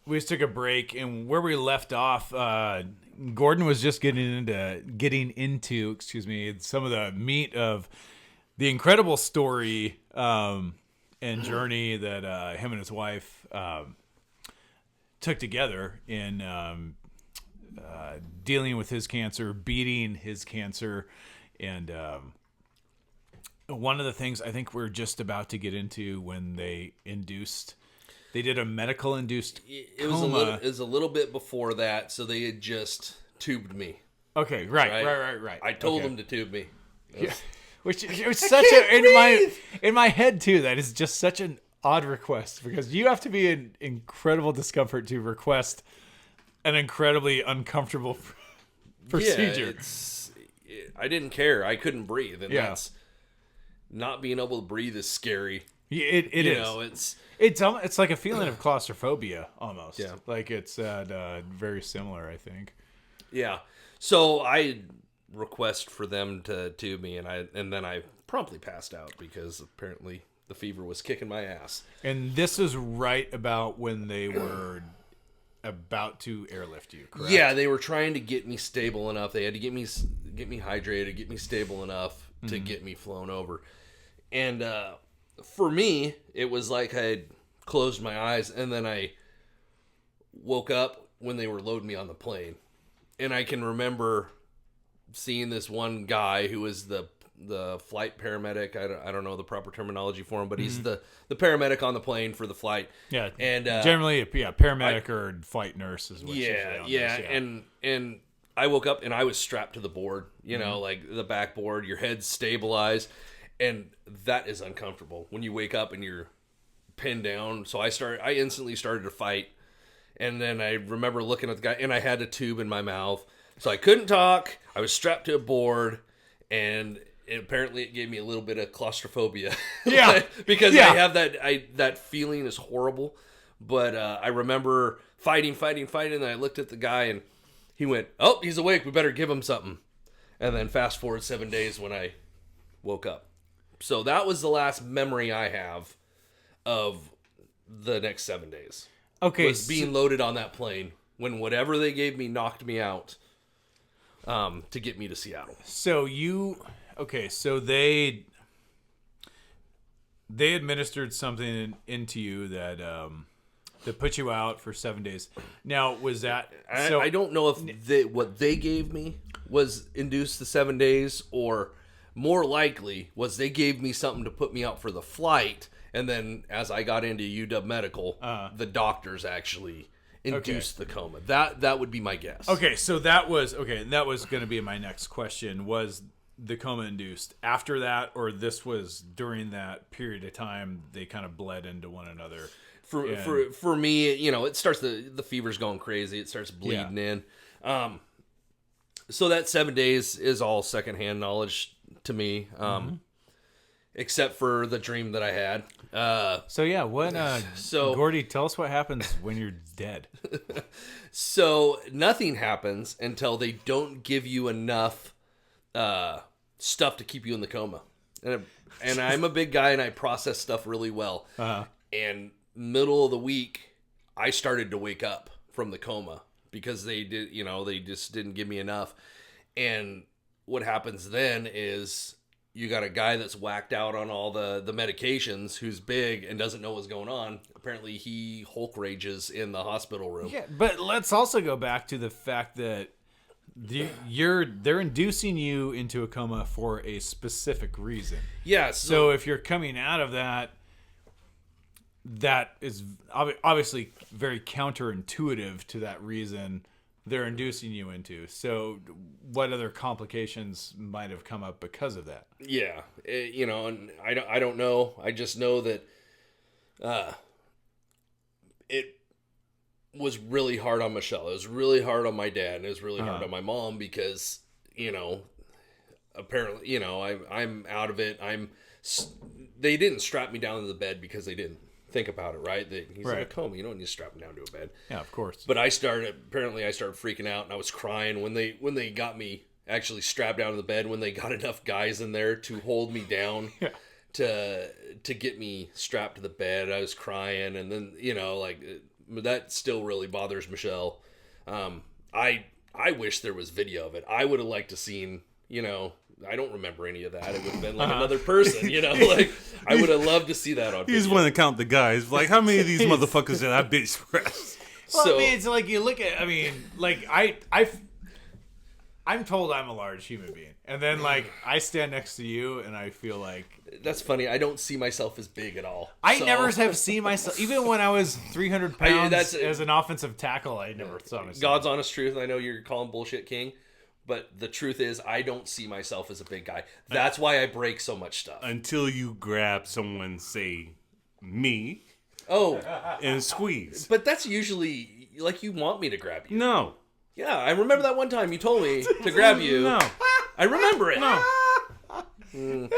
We just took a break, and where we left off, Gordon was just getting into some of the meat of the incredible story and journey that him and his wife took together in dealing with his cancer, beating his cancer, and one of the things I think we're just about to get into when they did a medical induced coma. It was a little bit before that, so they had just tubed me. Okay, right. I told them to tube me. Yeah. Which is such in my head too. That is just such an odd request because you have to be in incredible discomfort to request an incredibly uncomfortable procedure. I didn't care. I couldn't breathe, and Yeah. that's not being able to breathe is scary. It is. You know, It's like a feeling of claustrophobia almost. Yeah. Like it's very similar, I think. Yeah. So I request for them to tube me, and then I promptly passed out because apparently the fever was kicking my ass. And this is right about when they were about to airlift you, correct? Yeah, they were trying to get me stable enough. They had to get me hydrated, get me stable enough to get me flown over. And for me, it was like I had closed my eyes, and then I woke up when they were loading me on the plane. And I can remember seeing this one guy who was the flight paramedic. I don't know the proper terminology for him, but he's the paramedic on the plane for the flight. Yeah, and generally, paramedic or flight nurse is what. And I woke up and I was strapped to the board. You know, like the backboard. Your head's stabilized, and that is uncomfortable when you wake up and you're pinned down. So I instantly started to fight, and then I remember looking at the guy, and I had a tube in my mouth, so I couldn't talk. I was strapped to a board, and apparently it gave me a little bit of claustrophobia. Yeah. Because I have that feeling is horrible. But I remember fighting, and I looked at the guy, and he went, "Oh, he's awake. We better give him something." And then fast forward 7 days when I woke up. So that was the last memory I have of the next 7 days. Okay. Was being loaded on that plane when whatever they gave me knocked me out to get me to Seattle. So they administered something into you that put you out for 7 days. Now, was that? I don't know if what they gave me was induced the 7 days, or more likely was they gave me something to put me out for the flight, and then as I got into UW Medical, the doctors actually induced the coma. That would be my guess. Okay, so that was going to be my next question. Was the coma induced after that, or this was during that period of time they kind of bled into one another? For me, you know, it starts the fever's going crazy. It starts bleeding in. So that 7 days is all secondhand knowledge to me, except for the dream that I had. Gordy, tell us what happens when you're dead. So nothing happens until they don't give you enough stuff to keep you in the coma. And I'm a big guy, and I process stuff really well. And middle of the week, I started to wake up from the coma because they just didn't give me enough. And what happens then is you got a guy that's whacked out on all the medications, who's big and doesn't know what's going on. Apparently he Hulk rages in the hospital room. Yeah, but let's also go back to the fact that they're inducing you into a coma for a specific reason. Yeah. So if you're coming out of that is obviously very counterintuitive to that reason they're inducing you into. So what other complications might have come up because of that? Yeah. And I don't know. I just know that it was really hard on Michelle. It was really hard on my dad, and it was really hard on my mom because, apparently, I'm out of it. They didn't strap me down to the bed because they didn't think about it, right? He's in a coma. You don't need to strap him down to a bed. Yeah, of course. But I started freaking out, and I was crying when they got me actually strapped down to the bed, when they got enough guys in there to hold me down to get me strapped to the bed. I was crying, and then, that still really bothers Michelle. I wish there was video of it. I would have liked to seen, I don't remember any of that. It would have been like another person, like I would have loved to see that on video. You just want to count the guys. Like, how many of these motherfuckers did I bitch press? Well, it's like you look at, I'm told I'm a large human being. And then, I stand next to you, and I feel like... That's funny. I don't see myself as big at all. I never have seen myself... Even when I was 300 pounds as an offensive tackle, I never saw myself. God's honest truth. I know you're calling bullshit king, but the truth is, I don't see myself as a big guy. That's why I break so much stuff. Until you grab someone, say, me... Oh. And squeeze. But that's usually... you want me to grab you. No. Yeah, I remember that one time you told me to grab you. No. I remember it. No. And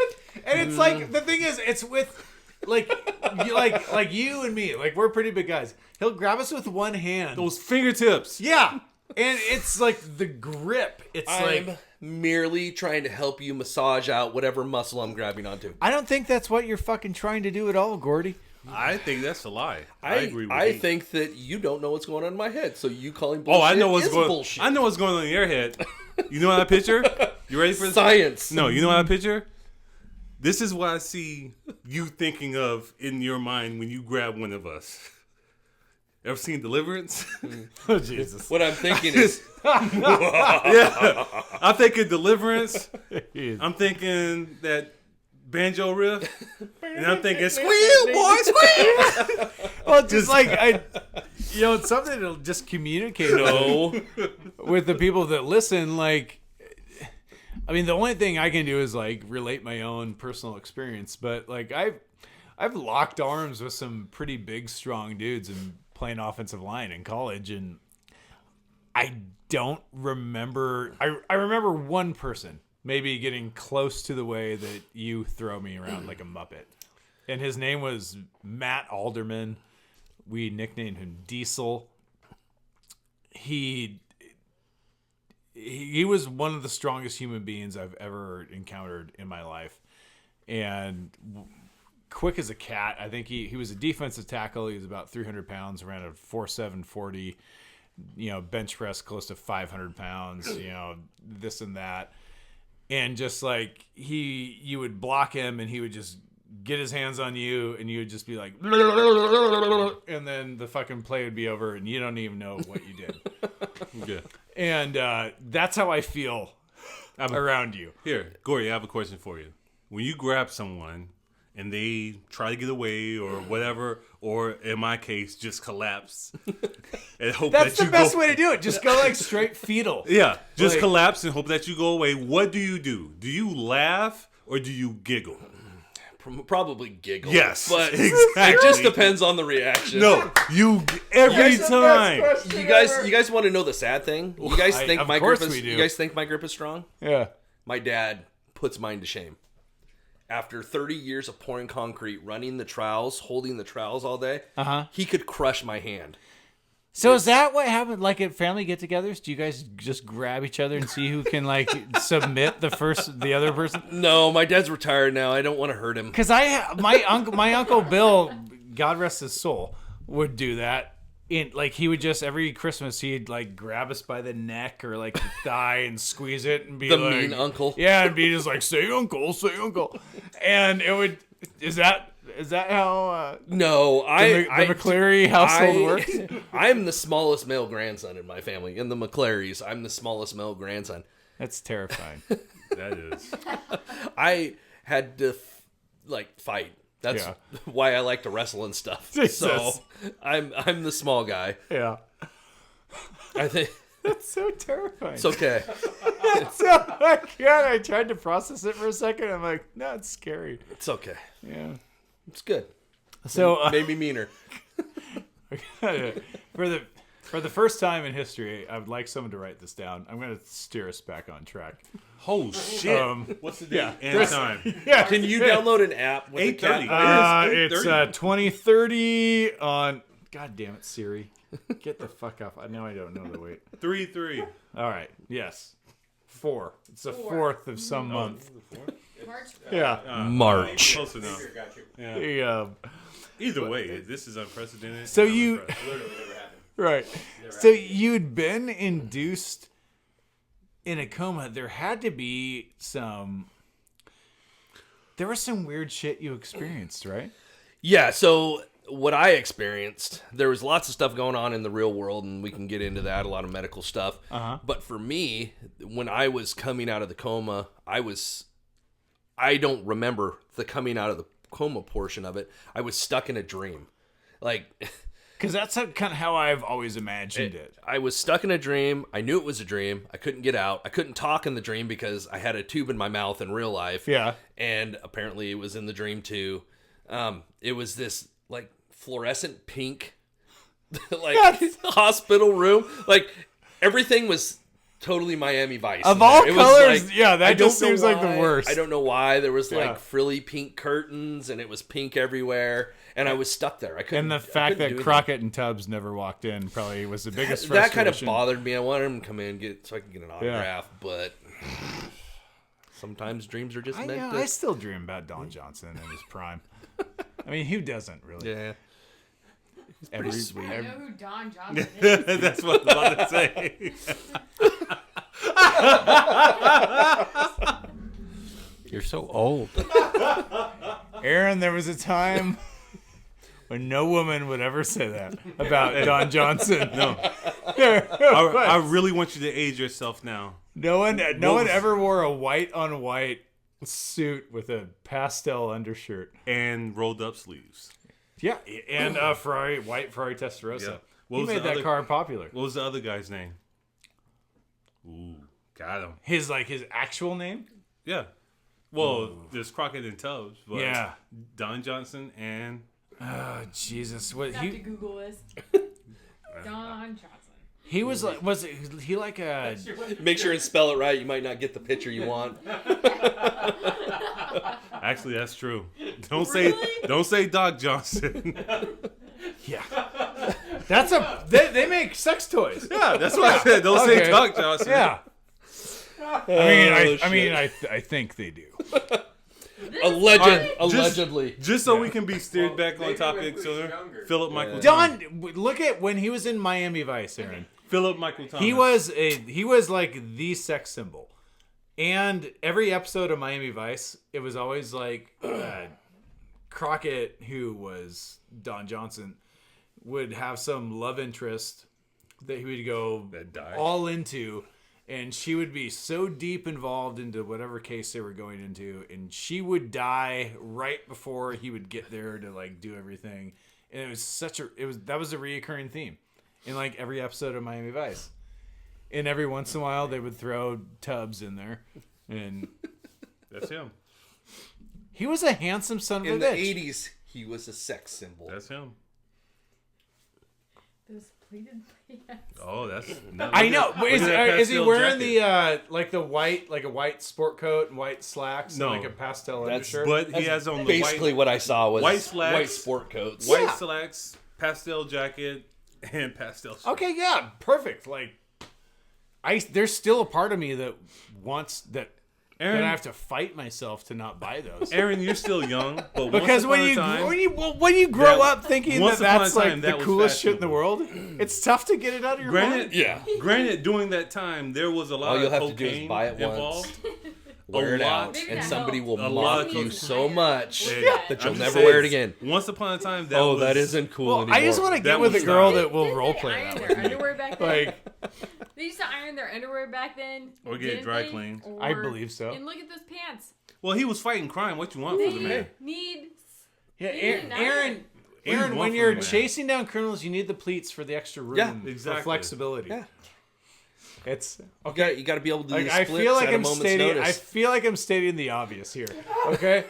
it's like, the thing is, it's with like you and me. Like, we're pretty big guys. He'll grab us with one hand. Those fingertips. Yeah. And it's like the grip. It's I'm like, merely trying to help you massage out whatever muscle I'm grabbing onto. I don't think that's what you're fucking trying to do at all, Gordy. I think that's a lie. I agree with you. I think that you don't know what's going on in my head, so you calling bullshit I know what's is going. bullshit. I know what's going on in your head. You know what I picture? You ready for this? Science. No, you know what I picture? This is what I see you thinking of in your mind when you grab one of us. Ever seen Deliverance? Oh, Jesus. What I'm thinking is, Yeah. I'm thinking Deliverance. I'm thinking that banjo riff. And I'm thinking, squeal, boy, squeal! Well, just like, it's something to just communicate with the people that listen. Like, I mean, the only thing I can do is like relate my own personal experience. But like, I've locked arms with some pretty big, strong dudes and playing offensive line in college, and I don't remember. I remember one person maybe getting close to the way that you throw me around like a Muppet, and his name was Matt Alderman. We nicknamed him Diesel. He was one of the strongest human beings I've ever encountered in my life, and quick as a cat. I think he was a defensive tackle. He was about 300 pounds, ran a 4.7 40, bench press close to 500 pounds, this and that. And just like you would block him and he would just get his hands on you and you would just be like, and then the fucking play would be over and you don't even know what you did. Yeah. And that's how I feel around you. Here, Gordy, I have a question for you. When you grab someone and they try to get away or whatever, or in my case, just collapse. And hope That's that the best way to do it. Just go like straight fetal. Yeah, just Like- collapse and hope that you go away. What do? Do you laugh or do you giggle? probably giggle. Yes, but exactly. it just depends on the reaction. No, every time. You guys want to know the sad thing? You guys think of my course grip is? we do. You guys think my grip is strong? Yeah. My dad puts mine to shame. After 30 years of pouring concrete, running the trowels, holding the trowels all day, he could crush my hand. So is that what happened? Like at family get-togethers, do you guys just grab each other and see who can like submit the other person? No, my dad's retired now. I don't want to hurt him. Because my uncle Bill, God rest his soul, would do that. Like he would just every Christmas he'd like grab us by the neck or like the thigh and squeeze it and be The like, mean uncle. Yeah, and be just like say uncle, and it would. Is that how? No, The McCleary household works? I'm the smallest male grandson in my family. In the McClarys, I'm the smallest male grandson. That's terrifying. That is. I had to fight. That's why I like to wrestle and stuff. Jesus. So I'm the small guy. Yeah, I think that's so terrifying. it's okay. I tried to process it for a second. I'm like, no, it's scary. It's okay. Yeah. It's good. So Made me meaner. for the first time in history, I would like someone to write this down. I'm going to steer us back on track. Oh shit! What's the date and time? Yeah. Can you download an app with a 8:30. cat? It's 2030 on. God damn it, Siri! Get the fuck off! I know I don't know the weight. 3-3. All right. Yes. 4. It's the 4th of some month. March. Yeah. March. Close enough. Yeah. Yeah. Either way, this is unprecedented. So I'm you- impressed. Right. So you'd been induced in a coma. There had to be some. There was some weird shit you experienced, right? Yeah, so what I experienced, there was lots of stuff going on in the real world, and we can get into that, a lot of medical stuff. But for me, when I was coming out of the coma, I don't remember the coming out of the coma portion of it. I was stuck in a dream. Like, Because that's kind of how I've always imagined it. I was stuck in a dream. I knew it was a dream. I couldn't get out. I couldn't talk in the dream because I had a tube in my mouth in real life. Yeah. And apparently it was in the dream too. It was this like fluorescent pink, like hospital room. Like everything was totally Miami Vice. Of in all there. It was colors, like, yeah, that I don't just know seems like the why. worst. I don't know why. There was Yeah. like frilly pink curtains, and it was pink everywhere, and I was stuck there. I couldn't. And the I fact couldn't that do Crockett and Tubbs never walked in probably was the biggest anything. That kind of frustration. bothered me. I wanted him to come in so I can get an autograph, but sometimes dreams are just meant to. I still dream about Don Johnson in his prime. I mean, who doesn't really? Yeah. Every, sweet. I know who Don Johnson is. That's what I was about to say. You're so old. Aaron, there was a time when no woman would ever say that about Don Johnson. No. I really want you to age yourself now. No one ever wore a white on white suit with a pastel undershirt. And rolled up sleeves. Yeah, and white Ferrari Testarossa. Yeah. He was made the that other- car popular. What was the other guy's name? Ooh, got him. His actual name? Yeah. Well, there's Crockett and Tubbs, but Yeah. Don Johnson and Oh Jesus! What Have to he Google this. Don Johnson. he was like? Was he like a? Make sure and spell it right. You might not get the picture you want. actually that's true. Don't say Doc Johnson. Yeah. That's a. They make sex toys. Yeah, that's what I said. Don't say Okay. Doc Johnson. Yeah. I think they do. Allegedly. Just so we can be steered back on topic, so Philip Michael Don, look at when he was in Miami Vice, Aaron. Philip Michael Thomas. He was like the sex symbol, and every episode of Miami Vice, it was always like Crockett, who was Don Johnson, would have some love interest that he would go That died. all into, and she would be so deep involved into whatever case they were going into, and she would die right before he would get there to like do everything. And it was that was a reoccurring theme in like every episode of Miami Vice. And every once in a while they would throw Tubbs in there, and That's him. he was a handsome son of In a the bitch. 80s, he was a sex symbol. That's him. Those pleated pants. Oh, that's. I know. But is he pastel wearing jacket. the white sport coat and white slacks No. and like a pastel That's- undershirt? But he has on the Basically, white, what I saw was white slacks, white sport coats. white Yeah. slacks, pastel jacket, and pastel shirt. Okay, yeah, perfect. Like, there's still a part of me that wants that. Aaron, And I have to fight myself to not buy those. Aaron, you're still young, but Because once when upon a you time, when you grow that- up thinking once that upon a that's time, like that the was coolest shit in the fashionable. world, it's tough to get it out of your granted, mind. Yeah. Granted, during that time, there was a lot All you'll of have to do is cocaine buy it once. involved. Wear it lot. out, Maybe and that somebody helps. will A lot mock of you cocaine. so much Yeah. that you'll I'm never just wear it saying, again. Once upon a time, that Oh, was, that isn't cool Well, anymore. I just want to That get with a was girl not. that will Didn't role they play iron that their with me. underwear back then? Like, They used to iron their underwear back then. Or get didn't dry they? cleaned. I Or- believe so. And look at those pants. Well, he was fighting crime. What you want They for the man? need. yeah, Even now. Aaron, do you want when from you're the man? chasing down criminals, you need the pleats for the extra room, Yeah, exactly. for flexibility. Yeah. It's You got to be able to do like, the I splits feel like at a I'm moment's stating. I notice. feel like I'm stating the obvious here. Okay.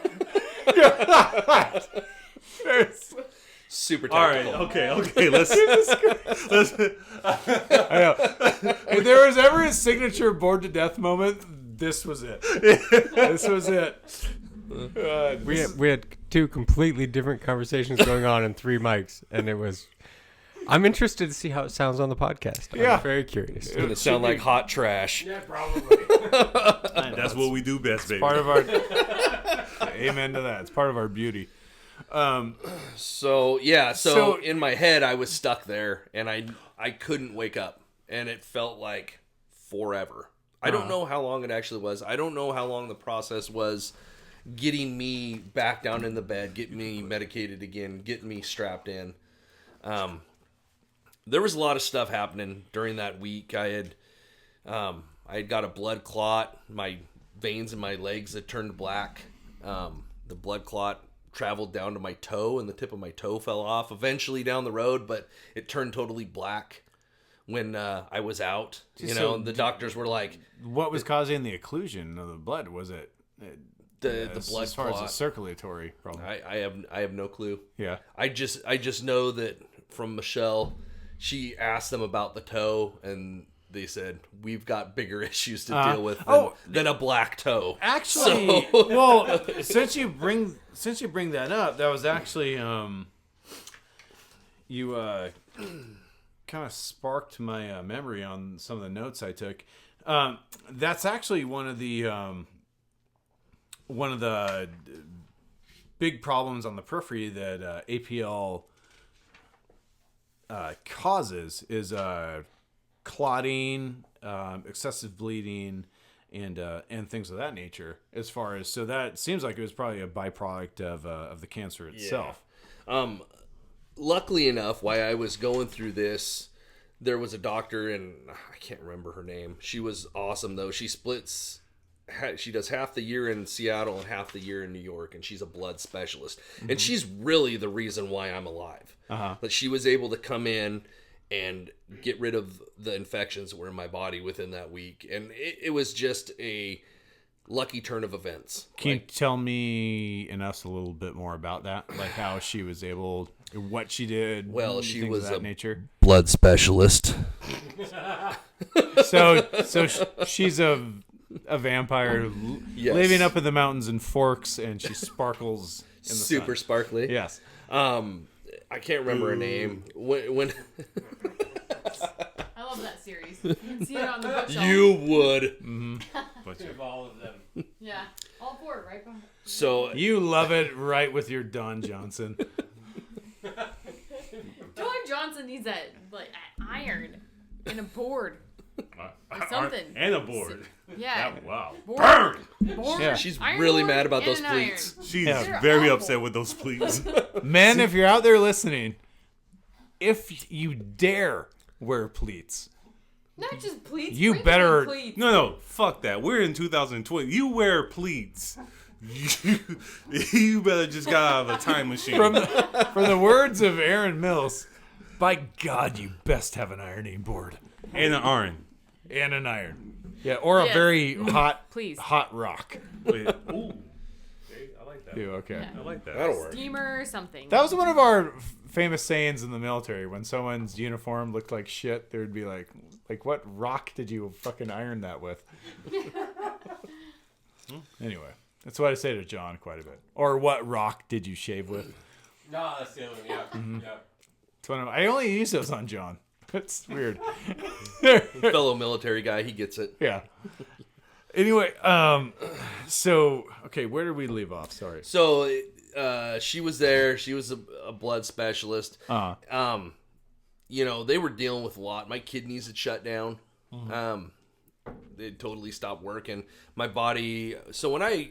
There's- Super All right, tactical. okay. Let's. I know. If there was ever a signature bored to death moment, this was it. This was it. We had two completely different conversations going on in 3 mics, and it was. I'm interested to see how it sounds on the podcast. Yeah. I'm very curious. It's going to sound like hot trash. Yeah, probably. That's what we do best, baby. Part of our. Amen to that. It's part of our beauty. So So- in my head I was stuck there, and I couldn't wake up, and it felt like forever. I don't know how long it actually was. I don't know how long the process was getting me back down in the bed, getting me medicated again, getting me strapped in. There was a lot of stuff happening during that week. I had got a blood clot. My veins in my legs had turned black. The blood clot traveled down to my toe, and the tip of my toe fell off eventually down the road, but it turned totally black when I was out. You know, and the doctors were like, What was causing the occlusion of the blood? Was it the blood as far clot. as a circulatory problem? I have no clue. Yeah. I just know that from Michelle, she asked them about the toe, and they said, we've got bigger issues to deal with than a black toe. Actually, well, since you bring that up, that was actually you kind of sparked my memory on some of the notes I took. That's actually one of the big problems on the periphery that APL causes is clotting, excessive bleeding, and things of that nature. As far as that seems like it was probably a byproduct of the cancer itself. Yeah. Luckily enough, while I was going through this, there was a doctor, and I can't remember her name. She was awesome though. She does half the year in Seattle and half the year in New York, and she's a blood specialist. Mm-hmm. And she's really the reason why I'm alive. But she was able to come in and get rid of the infections that were in my body within that week. And it was just a lucky turn of events. Can you tell me and us a little bit more about that? Like how she was able, what she did? Well, she was a nature blood specialist. So she's a vampire living up in the mountains in Forks, and she sparkles in the super sun. Sparkly. Yes. I can't remember her name. When I love that series. You can see it on the bookshelf. you would. Mm-hmm. Of all of them. Yeah, all four, right? So You love it right with your Don Johnson. Don Johnson needs that iron and a board or something. And a board. Yeah. Wow. Board. Yeah. she's Iron really board mad about and those an pleats. iron. She's Yeah. very They're upset awful. with those pleats. Men, if you're out there listening, if you dare wear pleats, Not just pleats. You bring better- in pleats. No, fuck that. We're in 2020. You wear pleats. You better just get out of a time machine. from the words of Aaron Mills, by God, you best have an ironing board And an iron. and an iron. Yeah, or a Yes. very hot, Please. hot rock. Wait, ooh. Okay, I like that. Too, okay. Yeah. I like that. That'll work. Steamer or something. That was one of our famous sayings in the military. When someone's uniform looked like shit, there would be like, what rock did you fucking iron that with? Anyway, that's what I say to John quite a bit. Or what rock did you shave with? No, that's the other one. Yeah. Mm-hmm. Yeah. It's one of I only use those on John. It's weird. Fellow military guy, he gets it. Yeah. Anyway, so okay, where did we leave off? Sorry. So she was there. She was a blood specialist. They were dealing with a lot. My kidneys had shut down. They totally stopped working. My body. So when I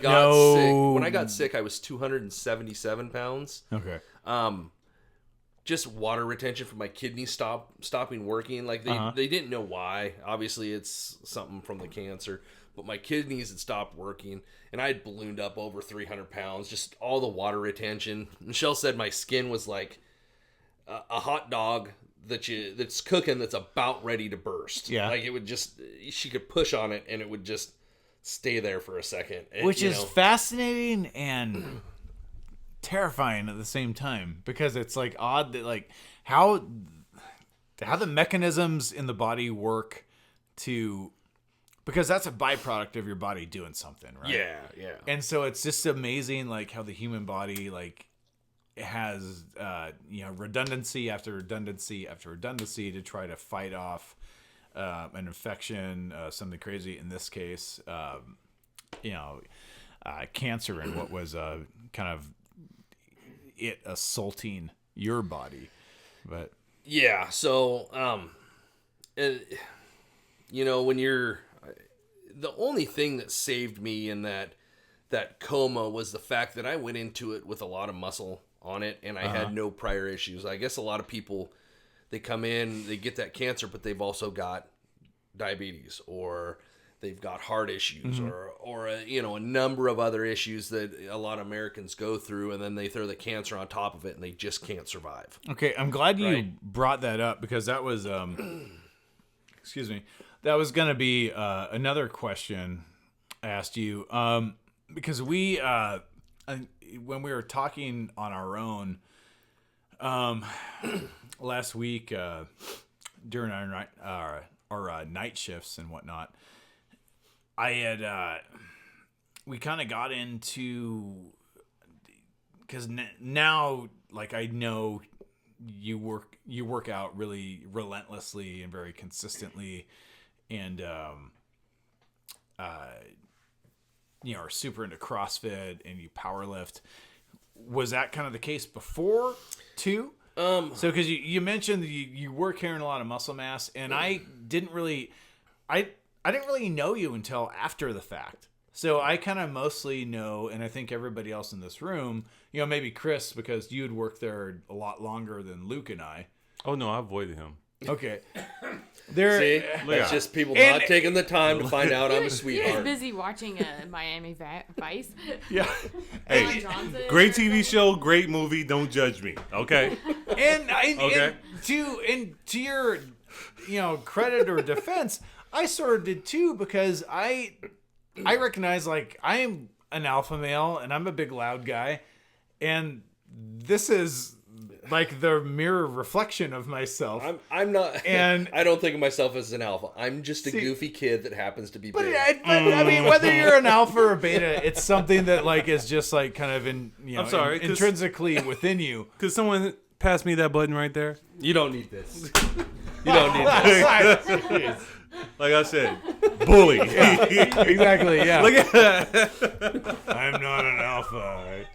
got sick, I was 277 pounds. Okay. Just water retention from my kidneys stopping working. Like they didn't know why. Obviously, it's something from the cancer. But my kidneys had stopped working, and I had ballooned up over 300 pounds. Just all the water retention. Michelle said my skin was like a hot dog that's cooking that's about ready to burst. Yeah. Like it would just, she could push on it and it would just stay there for a second. And, Which is fascinating and terrifying at the same time, because it's like odd that like how the mechanisms in the body work because that's a byproduct of your body doing something, right? Yeah. And so it's just amazing like how the human body like it has redundancy after redundancy after redundancy to try to fight off an infection, something crazy in this case, cancer, and what was kind of it assaulting your body. But yeah, so when you're the only thing that saved me in that coma was the fact that I went into it with a lot of muscle on it, and I had no prior issues. I guess a lot of people, they come in, they get that cancer, but they've also got diabetes, or they've got heart issues, or a number of other issues that a lot of Americans go through, and then they throw the cancer on top of it, and they just can't survive. okay, I'm glad you brought that up, because that was excuse me, that was going to be another question I asked you, because we when we were talking on our own last week during our our night shifts and whatnot, I had we kind of got into, because now like I know you work out really relentlessly and very consistently, and are super into CrossFit and you power lift. Was that kind of the case before too? So because you mentioned that you were carrying a lot of muscle mass, and I didn't really know you until after the fact. So I kind of mostly know, and I think everybody else in this room, maybe Chris, because you'd worked there a lot longer than Luke and I. Oh no, I avoided him. Okay. See, that's just people not taking the time to find out I'm a He was sweetheart. busy watching Miami Vice. Yeah. Hey, great TV show, great movie. Don't judge me, okay? And Okay. and to your credit or defense, I sort of did too, because I recognize, like, I am an alpha male and I'm a big loud guy, and this is like the mirror reflection of myself. I'm not, and I don't think of myself as an alpha. I'm just a goofy kid that happens to be big. I mean, whether you're an alpha or a beta, it's something that like is just like kind of I'm sorry, intrinsically within you. Could someone pass me that button right there? You don't need this. You don't need this. Like I said, bully. Exactly. Yeah. Look at that. I'm not an alpha.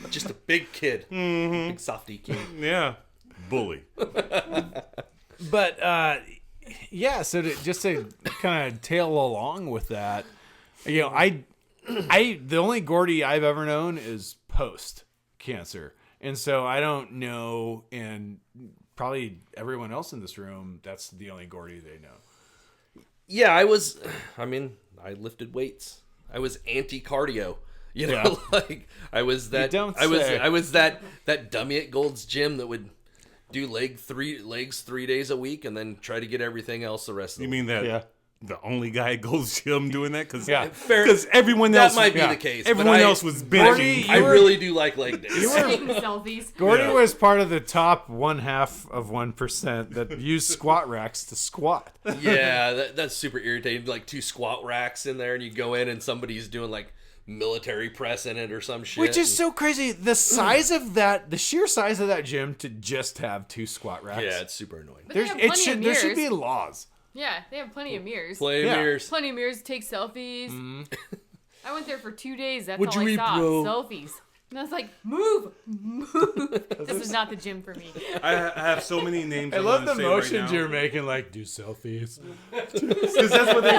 Just a big kid. Big softy kid. Yeah, bully. But yeah, so to kind of tail along with that, I the only Gordy I've ever known is post cancer, and so I don't know, and probably everyone else in this room, that's the only Gordy they know. Yeah, I lifted weights. I was anti-cardio. Like I was that. I was that dummy at Gold's Gym that would do legs 3 days a week and then try to get everything else the rest of the week. You mean that? Yeah. The only guy at Gold's Gym doing that? Because Fair. everyone else That might be the case. Everyone else was binging. I really do like leg days. Taking selfies. Gordy was part of the top 0.5% that used squat racks to squat. Yeah, that's super irritating. Like 2 squat racks in there, and you go in and somebody's doing like military press in it or some shit. Which is so crazy. The size of that, the sheer size of that gym to just have 2 squat racks. Yeah, it's super annoying. But they have plenty of there should mirrors. be laws. Yeah, they have plenty of mirrors. Mirrors. Plenty of mirrors to take selfies. I went there for 2 days. That's What'd all you I eat, saw. bro? Selfies. And I was like, move. This is not the gym for me. I have so many names. I love the motions right now. you're making, like, do selfies. Because that's what they.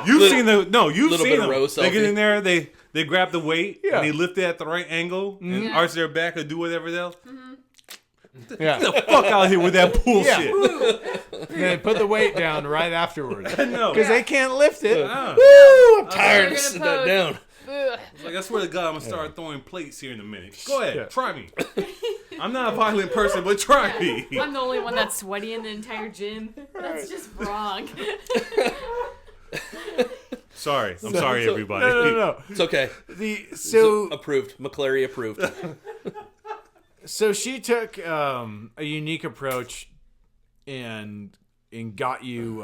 You've seen bit of them. row They get selfie. in there, they grab the weight, Yeah. and they lift it at the right angle, and Yeah. arch their back or do whatever else. Yeah. Get the fuck out of here with that bullshit. And then put the weight down right afterwards. No. Because they can't lift it. Woo! I'm tired You're of sitting gonna that down. Ugh. Like, I swear to God, I'm gonna start throwing plates here in a minute. Go ahead, Yeah. try me. I'm not a violent person, but try me. I'm the only one that's sweaty in the entire gym. That's just wrong. Sorry, I'm sorry, everybody. No. It's okay. So Approved. McClary approved. So she took a unique approach and got you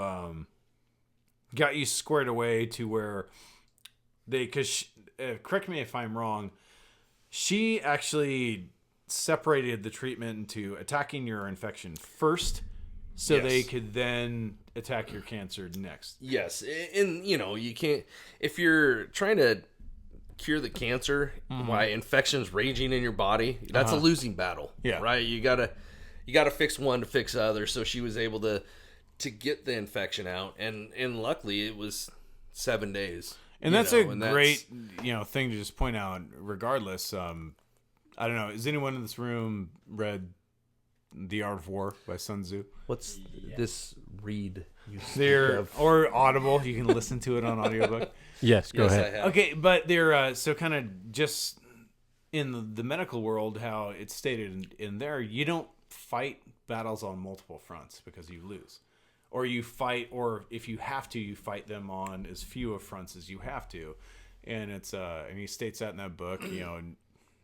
squared away to where correct me if I'm wrong, she actually separated the treatment into attacking your infection first, so Yes. they could then attack your cancer next. Yes, and you can't, if you're trying to cure the cancer while infection's raging in your body, that's a losing battle. Yeah. Right. You gotta fix one to fix the other. So she was able to get the infection out, and luckily it was 7 days. And that's great thing to just point out. Regardless, I don't know. Has anyone in this room read The Art of War by Sun Tzu? What's this read? They're or Audible. You can listen to it on audiobook. Yes, go ahead. I have. Okay, but they're so kind of just in the medical world, how it's stated in there, you don't fight battles on multiple fronts because you lose. Or you fight, or if you have to, you fight them on as few of fronts as you have to. And it's and he states that in that book,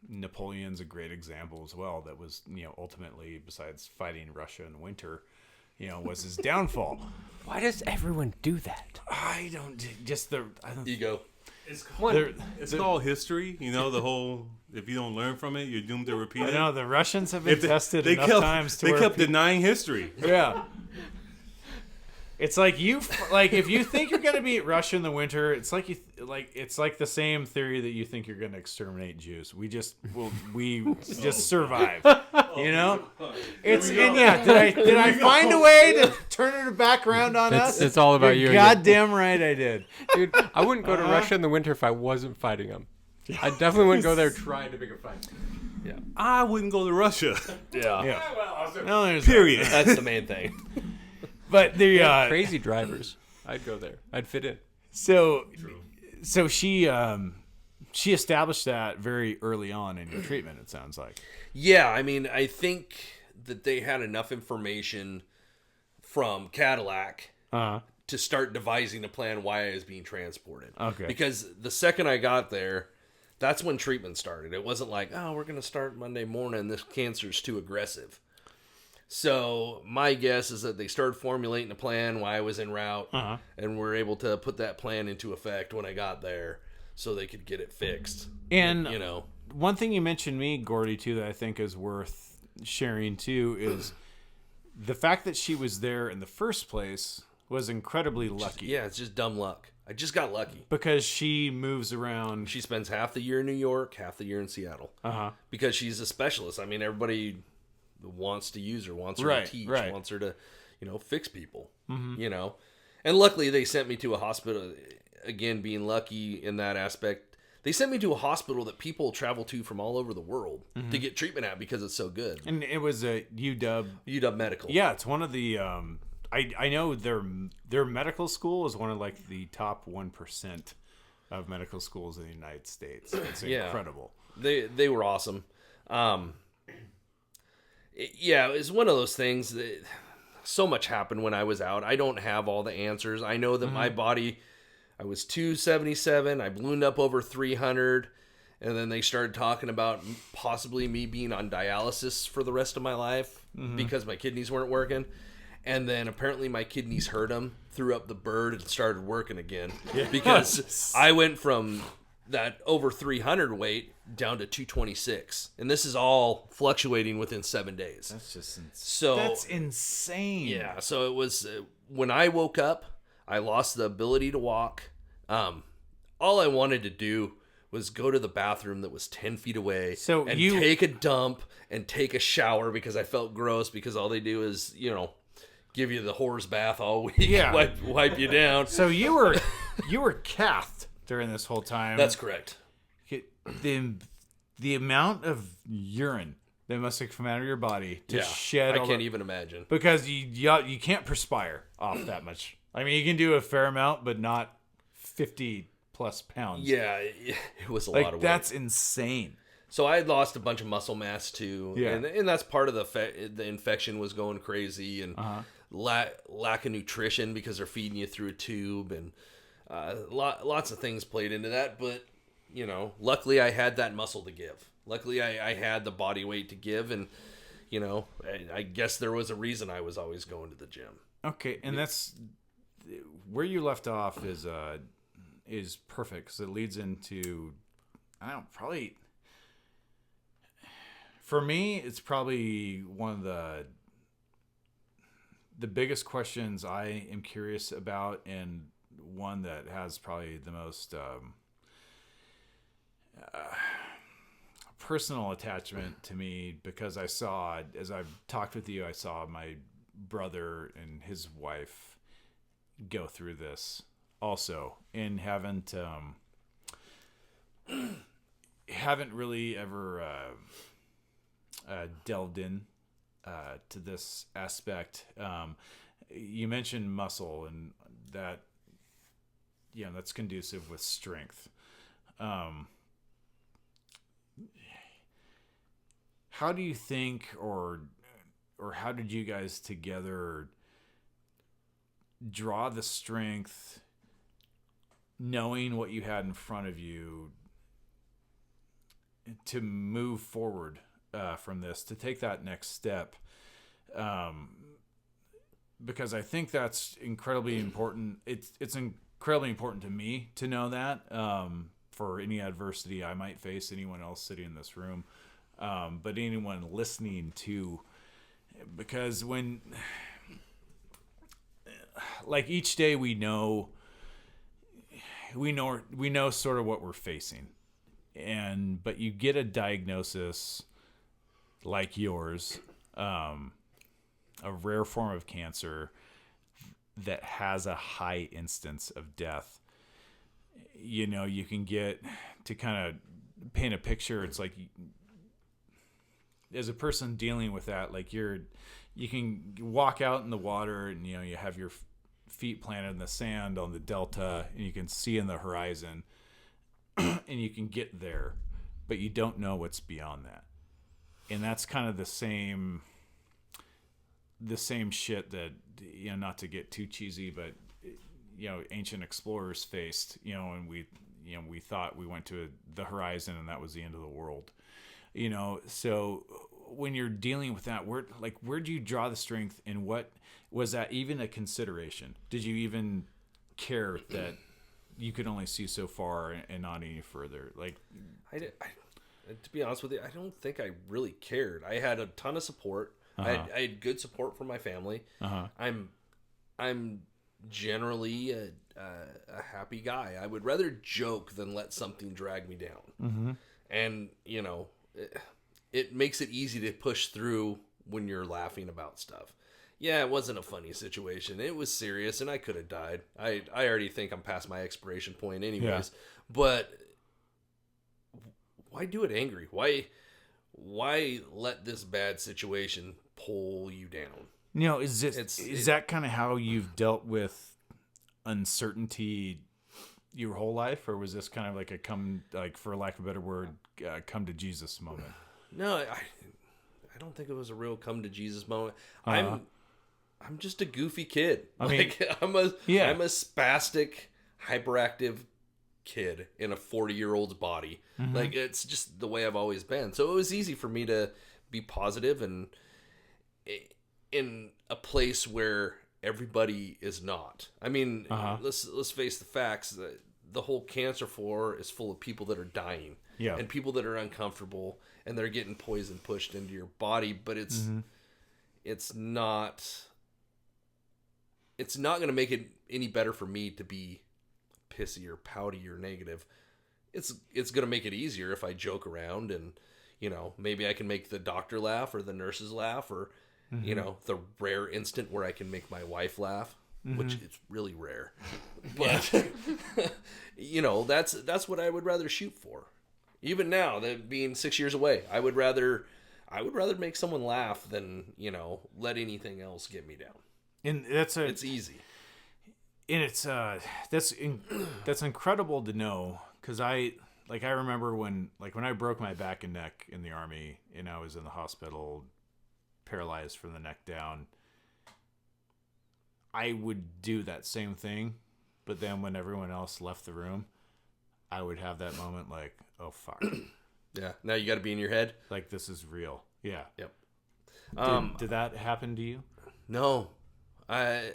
Napoleon's a great example as well. That was, ultimately, besides fighting Russia in the winter, was his downfall. Why does everyone do that? I don't Ego. It's called history. The whole, if you don't learn from it, you're doomed to repeat I it. know the Russians have been tested enough times to they where kept denying history. Yeah. It's like if you think you're gonna beat Russia in the winter, it's like it's like the same theory that you think you're gonna exterminate Jews. We just survive. It's did I find a way to turn it back around on us? It's all about you. Goddamn right I did, dude. I wouldn't go to Russia in the winter if I wasn't fighting them. I definitely wouldn't go there trying to pick a fight. Yeah. I wouldn't go to Russia. Yeah. No, Period. That's the main thing. But the crazy drivers, I'd go there. I'd fit in. So she established that very early on in your treatment. It sounds like. Yeah, I mean, I think that they had enough information from Cadillac to start devising a plan why I was being transported. Okay. Because the second I got there, that's when treatment started. It wasn't like, oh, we're going to start Monday morning. This cancer's too aggressive. So my guess is that they started formulating a plan while I was en route, and were able to put that plan into effect when I got there, so they could get it fixed. And one thing you mentioned me, Gordy, too, that I think is worth sharing too is the fact that she was there in the first place was incredibly lucky. It's just dumb luck. I just got lucky because she moves around. She spends half the year in New York, half the year in Seattle. Because she's a specialist. I mean, everybody wants to use her, wants her to teach, wants her to, fix people, And luckily they sent me to a hospital, again, being lucky in that aspect. They sent me to a hospital that people travel to from all over the world to get treatment at because it's so good. And it was a UW Medical. Yeah, it's one of the, I know their medical school is one of like the top 1% of medical schools in the United States. It's incredible. They were awesome. It was one of those things that so much happened when I was out. I don't have all the answers. I know that my body, I was 277. I ballooned up over 300. And then they started talking about possibly me being on dialysis for the rest of my life because my kidneys weren't working. And then apparently my kidneys hurt them, threw up the bird, and started working again. Because I went from that over 300 weight down to 226, and this is all fluctuating within 7 days. That's just that's insane. Yeah, so it was when I woke up, I lost the ability to walk. All I wanted to do was go to the bathroom that was 10 feet away and take a dump and take a shower because I felt gross because all they do is give you the whore's bath all week, wipe you down. So you were cathed during this whole time. That's correct. The amount of urine that must have come out of your body to shed. I can't even imagine. Because you can't perspire off that much. I mean, you can do a fair amount, but not 50 plus pounds. Yeah, it was a lot of weight. That's insane. So I had lost a bunch of muscle mass too. Yeah. And that's part of the infection was going crazy and lack of nutrition because they're feeding you through a tube and lots of things played into that. But, luckily I had that muscle to give. Luckily I had the body weight to give. And, I guess there was a reason I was always going to the gym. Okay. And that's where you left off is perfect because it leads into, probably... For me, it's probably one of the biggest questions I am curious about, and one that has probably the most personal attachment to me because I saw, as I've talked with you, I saw my brother and his wife go through this also, and haven't really ever delved in to this aspect. You mentioned muscle, and that that's conducive with strength. How do you think, or how did you guys together draw the strength, knowing what you had in front of you, to move forward from this, to take that next step, because I think that's incredibly important. It's incredibly important to me to know that for any adversity I might face, anyone else sitting in this room, but anyone listening too, because when, like, each day we know sort of what we're facing, but you get a diagnosis like yours, a rare form of cancer that has a high instance of death. You know, you can get to kind of paint a picture. It's like, as a person dealing with that, like you can walk out in the water and, you know, you have your feet planted in the sand on the delta and you can see in the horizon and you can get there, but you don't know what's beyond that. And that's kind of the same shit that, you know, not to get too cheesy, but, you know, ancient explorers faced, you know, and we thought we went to the horizon and that was the end of the world, you know. So when you're dealing with that, where do you draw the strength, and what was that even a consideration? Did you even care that you could only see so far and not any further? Like, to be honest with you, I don't think I really cared. I had a ton of support. I had good support from my family. I'm generally a happy guy. I would rather joke than let something drag me down. And, you know, it makes it easy to push through when you're laughing about stuff. Yeah, it wasn't a funny situation. It was serious, and I could have died. I already think I'm past my expiration point anyways. Yeah. But why do it angry? Why let this bad situation pull you down? You know, is that kind of how you've dealt with uncertainty your whole life, or was this kind of like for lack of a better word, come to Jesus moment? No, I don't think it was a real come to Jesus moment. I'm just a goofy kid. I'm a spastic, hyperactive kid in a 40-year-old's body. Like, it's just the way I've always been. So it was easy for me to be positive and in a place where everybody is not. I mean, let's face the facts. The whole cancer floor is full of people that are dying, and people that are uncomfortable, and they're getting poison pushed into your body. But it's not going to make it any better for me to be pissy or pouty or negative. It's going to make it easier if I joke around, and, you know, maybe I can make the doctor laugh or the nurses laugh, or you know, the rare instant where I can make my wife laugh, which is really rare. But you know, that's what I would rather shoot for. Even now, that being 6 years away, I would rather make someone laugh than, you know, let anything else get me down. And it's easy. And it's that's incredible to know, because I remember when I broke my back and neck in the Army and I was in the hospital, paralyzed from the neck down. I would do that same thing, but then when everyone else left the room, I would have that moment like, oh fuck. Yeah. Now you got to be in your head. Like, this is real. Yeah. Yep. Did that happen to you? No. I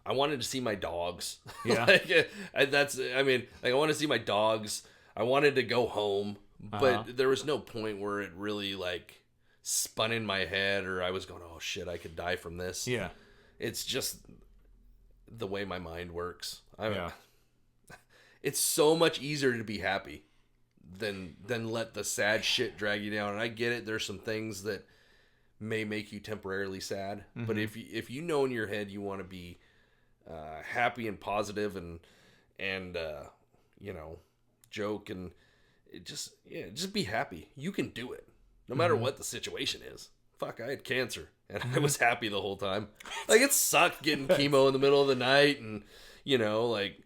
wanted to see my dogs. Yeah. I want to see my dogs. I wanted to go home, but there was no point where it really like spun in my head, or I was going, oh shit, I could die from this. Yeah. It's just the way my mind works. It's so much easier to be happy than let the sad shit drag you down. And I get it. There's some things that may make you temporarily sad, but if you know in your head you want to be happy and positive and you know, joke and just be happy. You can do it. No matter what the situation is. Fuck, I had cancer, and I was happy the whole time. Like, it sucked getting chemo in the middle of the night, and, you know, like,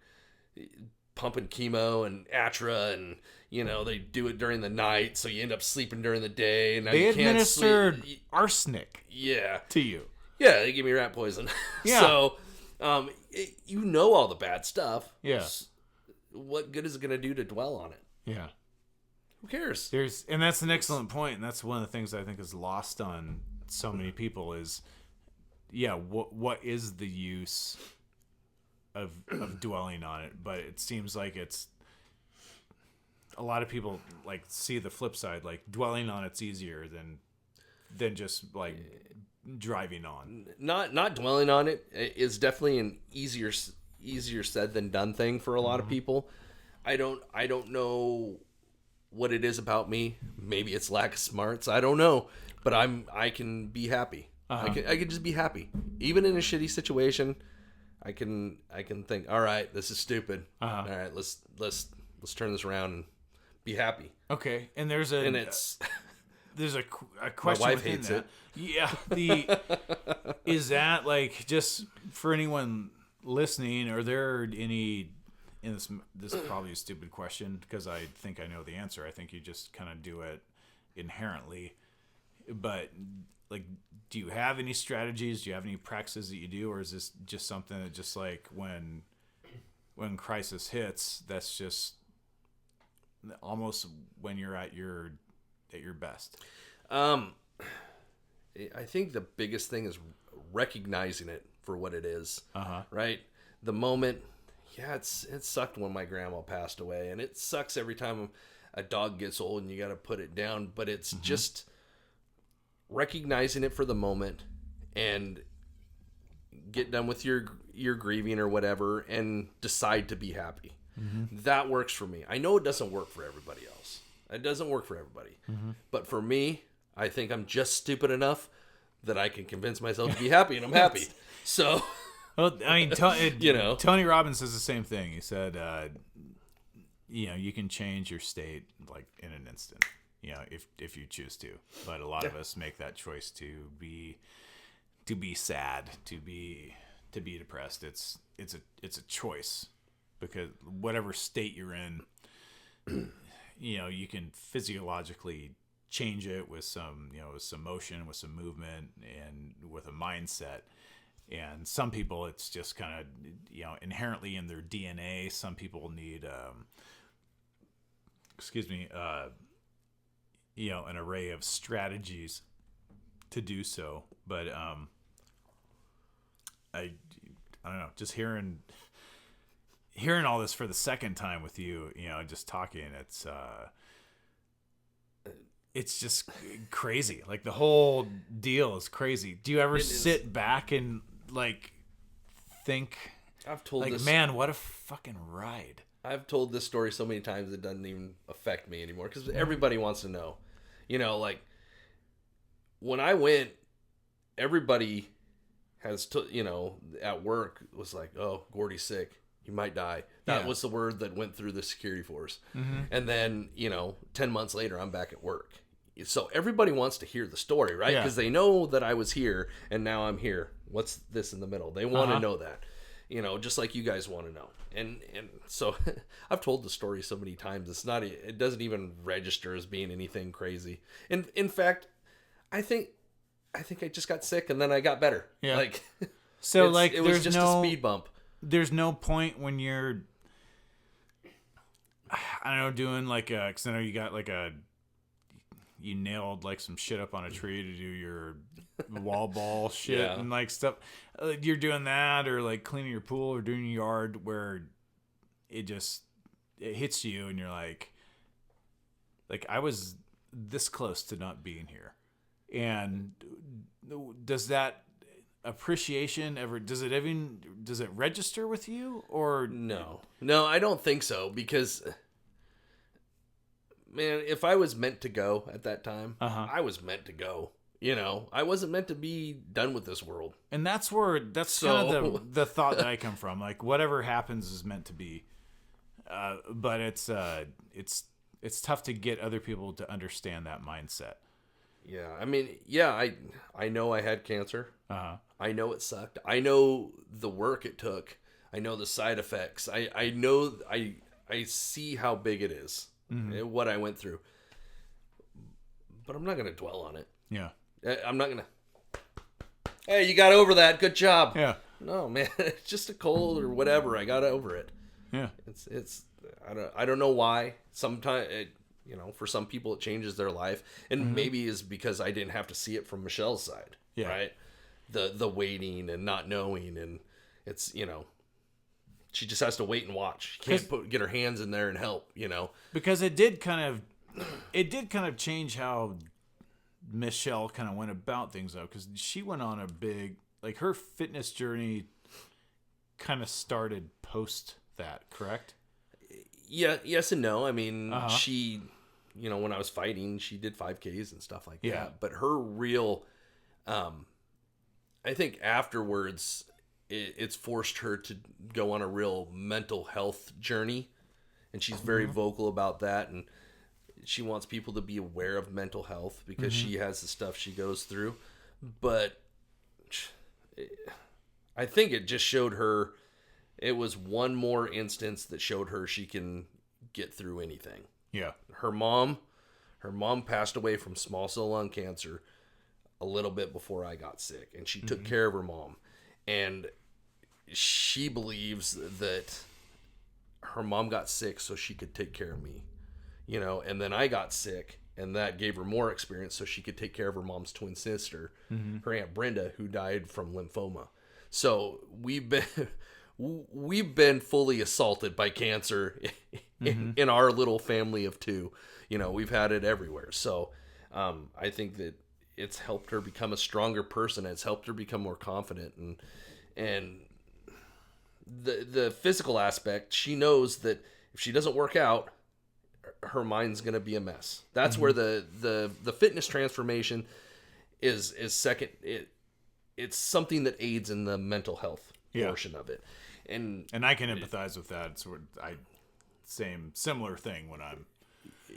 pumping chemo and Atra, and, you know, they do it during the night, so you end up sleeping during the day, and they administered arsenic to you. Yeah, they gave me rat poison. Yeah. So, you know all the bad stuff. Yeah. What good is it going to do to dwell on it? Yeah. Who cares? And that's an excellent point, and that's one of the things I think is lost on so many people is, what is the use of dwelling on it? But it seems like it's a lot of people like see the flip side, like dwelling on it's easier than just like driving on. Not dwelling on it is definitely an easier said than done thing for a lot of people. I don't know what it is about me. Maybe it's lack of smarts. I don't know, but I can be happy. I can just be happy, even in a shitty situation. I can think, all right, this is stupid. All right, let's turn this around and be happy. Okay, and there's a question. My wife hates that. Is that like, just for anyone listening, are there any? And this is probably a stupid question because I think I know the answer. I think you just kind of do it inherently. But like, do you have any strategies? Do you have any practices that you do, or is this just something that just like when crisis hits, that's just almost when you're at your best? I think the biggest thing is recognizing it for what it is. Right? The moment. Yeah, it sucked when my grandma passed away, and it sucks every time a dog gets old and you got to put it down. But it's just recognizing it for the moment and get done with your grieving or whatever, and decide to be happy. That works for me. I know it doesn't work for everybody else. It doesn't work for everybody, but for me, I think I'm just stupid enough that I can convince myself to be happy, and I'm happy. So. Well, I mean, Tony Robbins says the same thing. He said, you can change your state like in an instant, if you choose to. But a lot of us make that choice to be sad, to be depressed. It's a choice, because whatever state you're in, you can physiologically change it with some motion, with some movement, and with a mindset. And some people, it's just kind of, inherently in their DNA. Some people need, an array of strategies to do so. But I don't know, just hearing all this for the second time with you, just talking, it's just crazy. Like, the whole deal is crazy. Do you ever sit back and like think, I've told like, this, man, what a fucking ride? I've told this story so many times it doesn't even affect me anymore, because everybody wants to know. Like, when I went, everybody has at work was like, oh, Gordy's sick, he might die. That was the word that went through the security force. And then 10 months later, I'm back at work. So everybody wants to hear the story, right? Because they know that I was here and now I'm here. What's this in the middle? They want to know that, just like you guys want to know. And so I've told the story so many times. It doesn't even register as being anything crazy. And in fact, I think I just got sick and then I got better. Yeah. Like, so like, it was just a speed bump. There's no point when you're, I don't know, doing like cause I know you got like you nailed like some shit up on a tree to do your wall ball shit and like stuff. You're doing that, or like cleaning your pool or doing your yard, where it hits you and you're like I was this close to not being here. And does that appreciation ever, does it register with you, or no, I don't think so, because man, if I was meant to go at that time, I was meant to go. I wasn't meant to be done with this world. And that's kind of the thought that I come from. Like, whatever happens is meant to be. But it's tough to get other people to understand that mindset. Yeah, I mean, I know I had cancer. I know it sucked. I know the work it took. I know the side effects. I know I see how big it is. What I went through. But I'm not going to dwell on it. Yeah. I'm not going to, hey, you got over that. Good job. Yeah. No, man, it's just a cold or whatever. I got over it. Yeah. It's I don't know why. Sometimes for some people it changes their life, and maybe is because I didn't have to see it from Michelle's side, right? The waiting and not knowing, and it's, she just has to wait and watch. She can't get her hands in there and help, Because it did kind of change how Michelle kind of went about things, though, because she went on a big, like, her fitness journey kind of started post that, correct? Yeah, yes and no. I mean, she, when I was fighting, she did 5Ks and stuff like that. But her real, I think afterwards, it's forced her to go on a real mental health journey. And she's very vocal about that. And she wants people to be aware of mental health because she has the stuff she goes through. But I think it just showed her, it was one more instance that showed her she can get through anything. Yeah. Her mom passed away from small cell lung cancer a little bit before I got sick, and she took care of her mom. And she believes that her mom got sick so she could take care of me, and then I got sick, and that gave her more experience so she could take care of her mom's twin sister, her Aunt Brenda, who died from lymphoma. So we've been fully assaulted by cancer in our little family of two. We've had it everywhere. So I think that it's helped her become a stronger person. It's helped her become more confident, and the physical aspect, she knows that if she doesn't work out, her mind's going to be a mess. That's where the fitness transformation is second. It's something that aids in the mental health portion of it. And I can empathize with that. It's similar thing when I'm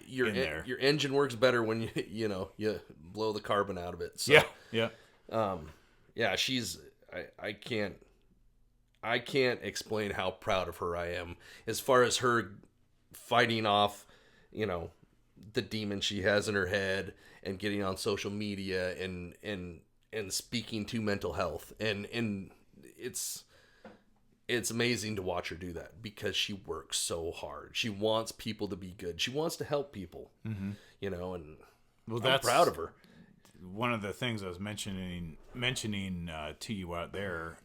in there. Your engine works better when you blow the carbon out of it. So, she's I can't explain how proud of her I am as far as her fighting off, the demon she has in her head and getting on social media and speaking to mental health. And it's amazing to watch her do that because she works so hard. She wants people to be good. She wants to help people, and I'm proud of her. One of the things I was mentioning to you out there,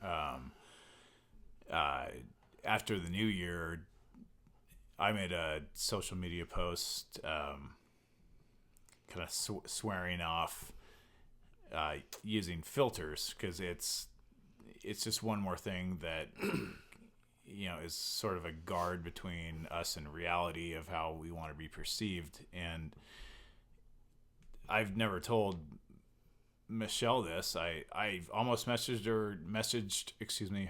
after the new year, I made a social media post, kind of swearing off using filters, because it's just one more thing that is sort of a guard between us and reality of how we want to be perceived. And I've never told Michelle this. I've almost messaged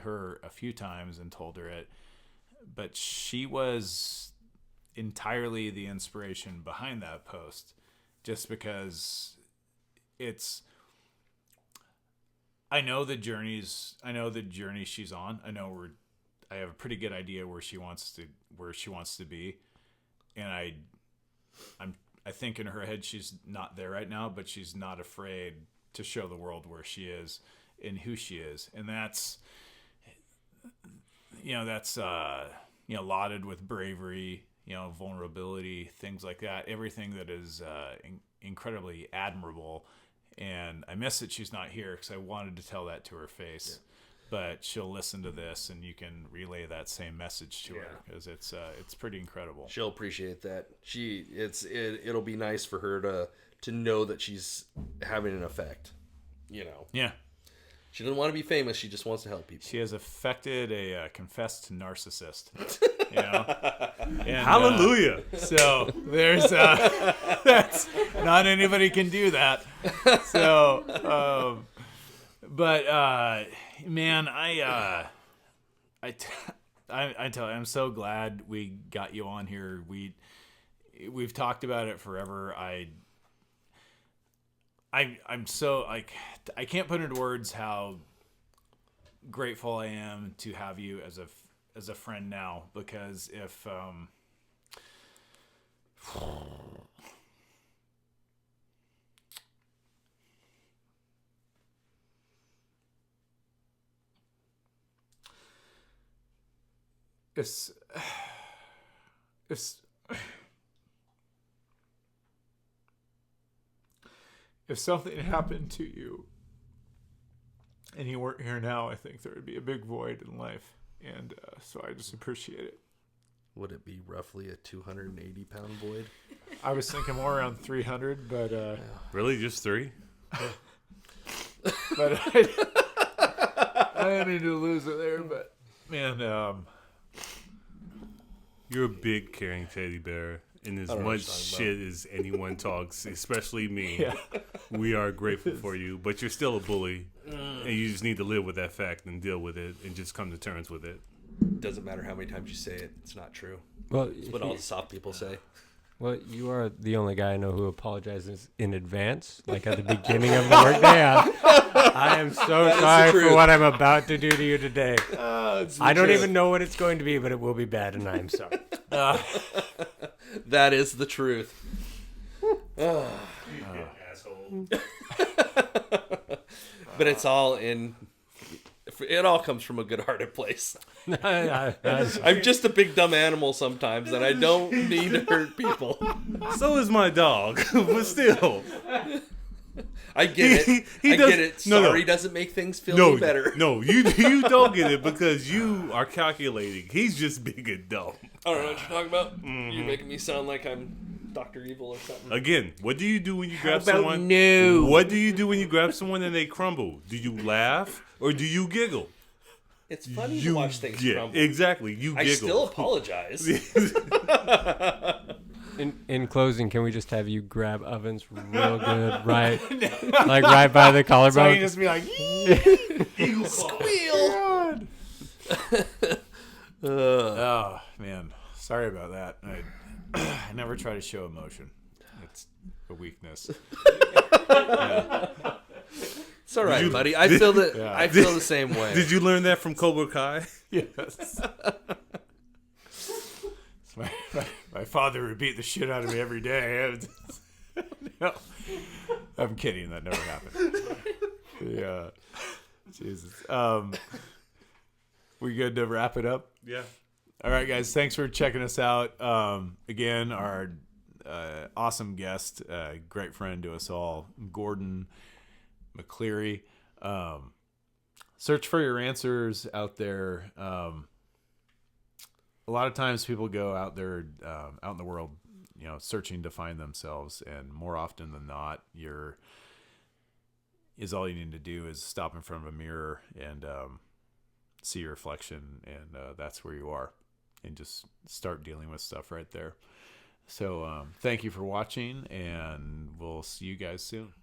her a few times and told her it, but she was entirely the inspiration behind that post, just because I know the journey she's on. I have a pretty good idea where she wants to be. And I think in her head she's not there right now, but she's not afraid to show the world where she is and who she is. And that's lauded with bravery, vulnerability, things like that. Everything that is incredibly admirable. And I miss that she's not here because I wanted to tell that to her face. Yeah. But she'll listen to this, and you can relay that same message to her, because it's pretty incredible. She'll appreciate that. It'll be nice for her to know that she's having an effect. Yeah. She doesn't want to be famous. She just wants to help people. She has affected a confessed narcissist. And, hallelujah. So there's that's not anybody can do that. So, but man, I tell you, I'm so glad we got you on here. We've talked about it forever. I'm so, like, I can't put into words how grateful I am to have you as a friend now, because if if something happened to you and you weren't here now, I think there would be a big void in life. And so I just appreciate it. Would it be roughly a 280-pound void? I was thinking more around 300, but... Really? Just 3? But I didn't mean to lose it there, but... Man, You're a big caring teddy bear. And as much shit as anyone talks, especially me, we are grateful for you. But you're still a bully, and you just need to live with that fact and deal with it and just come to terms with it. Doesn't matter how many times you say it, it's not true. Well, It's what all the soft people say. Well, you are the only guy I know who apologizes in advance, like at the beginning of the workday. I am so sorry for what I'm about to do to you today. I don't even know what it's going to be, but it will be bad, and I am sorry. That is the truth. Asshole. But it's all in... It all comes from a good-hearted place. I'm just a big dumb animal sometimes, and I don't need to hurt people. So is my dog, but still. I get it. I get it. Sorry doesn't make things feel any better. No, you don't get it because you are calculating. He's just big and dumb. I don't know what you're talking about. Mm-hmm. You're making me sound like I'm Dr. Evil or something. Again, what do you do when you grab someone? No. What do you do when you grab someone and they crumble? Do you laugh or do you giggle? It's funny to watch things crumble. Exactly. You giggle. I still apologize. In closing, can we just have you grab ovens real good, right? Like right by the collarbone? So you just be like, Eagle squeal. Oh, man. Sorry about that. I never try to show emotion. It's a weakness. It's all right, buddy. I feel I feel the same way. Did you learn that from Cobra Kai? Yes. My father would beat the shit out of me every day. No, I'm kidding. That never happened. Yeah. Jesus. We good to wrap it up? Yeah. All right, guys. Thanks for checking us out. Again, our awesome guest, great friend to us all, Gordon McCleary. Search for your answers out there. A lot of times people go out there, out in the world, searching to find themselves, and more often than not, all you need to do is stop in front of a mirror and see your reflection, and that's where you are, and just start dealing with stuff right there. So thank you for watching, and we'll see you guys soon.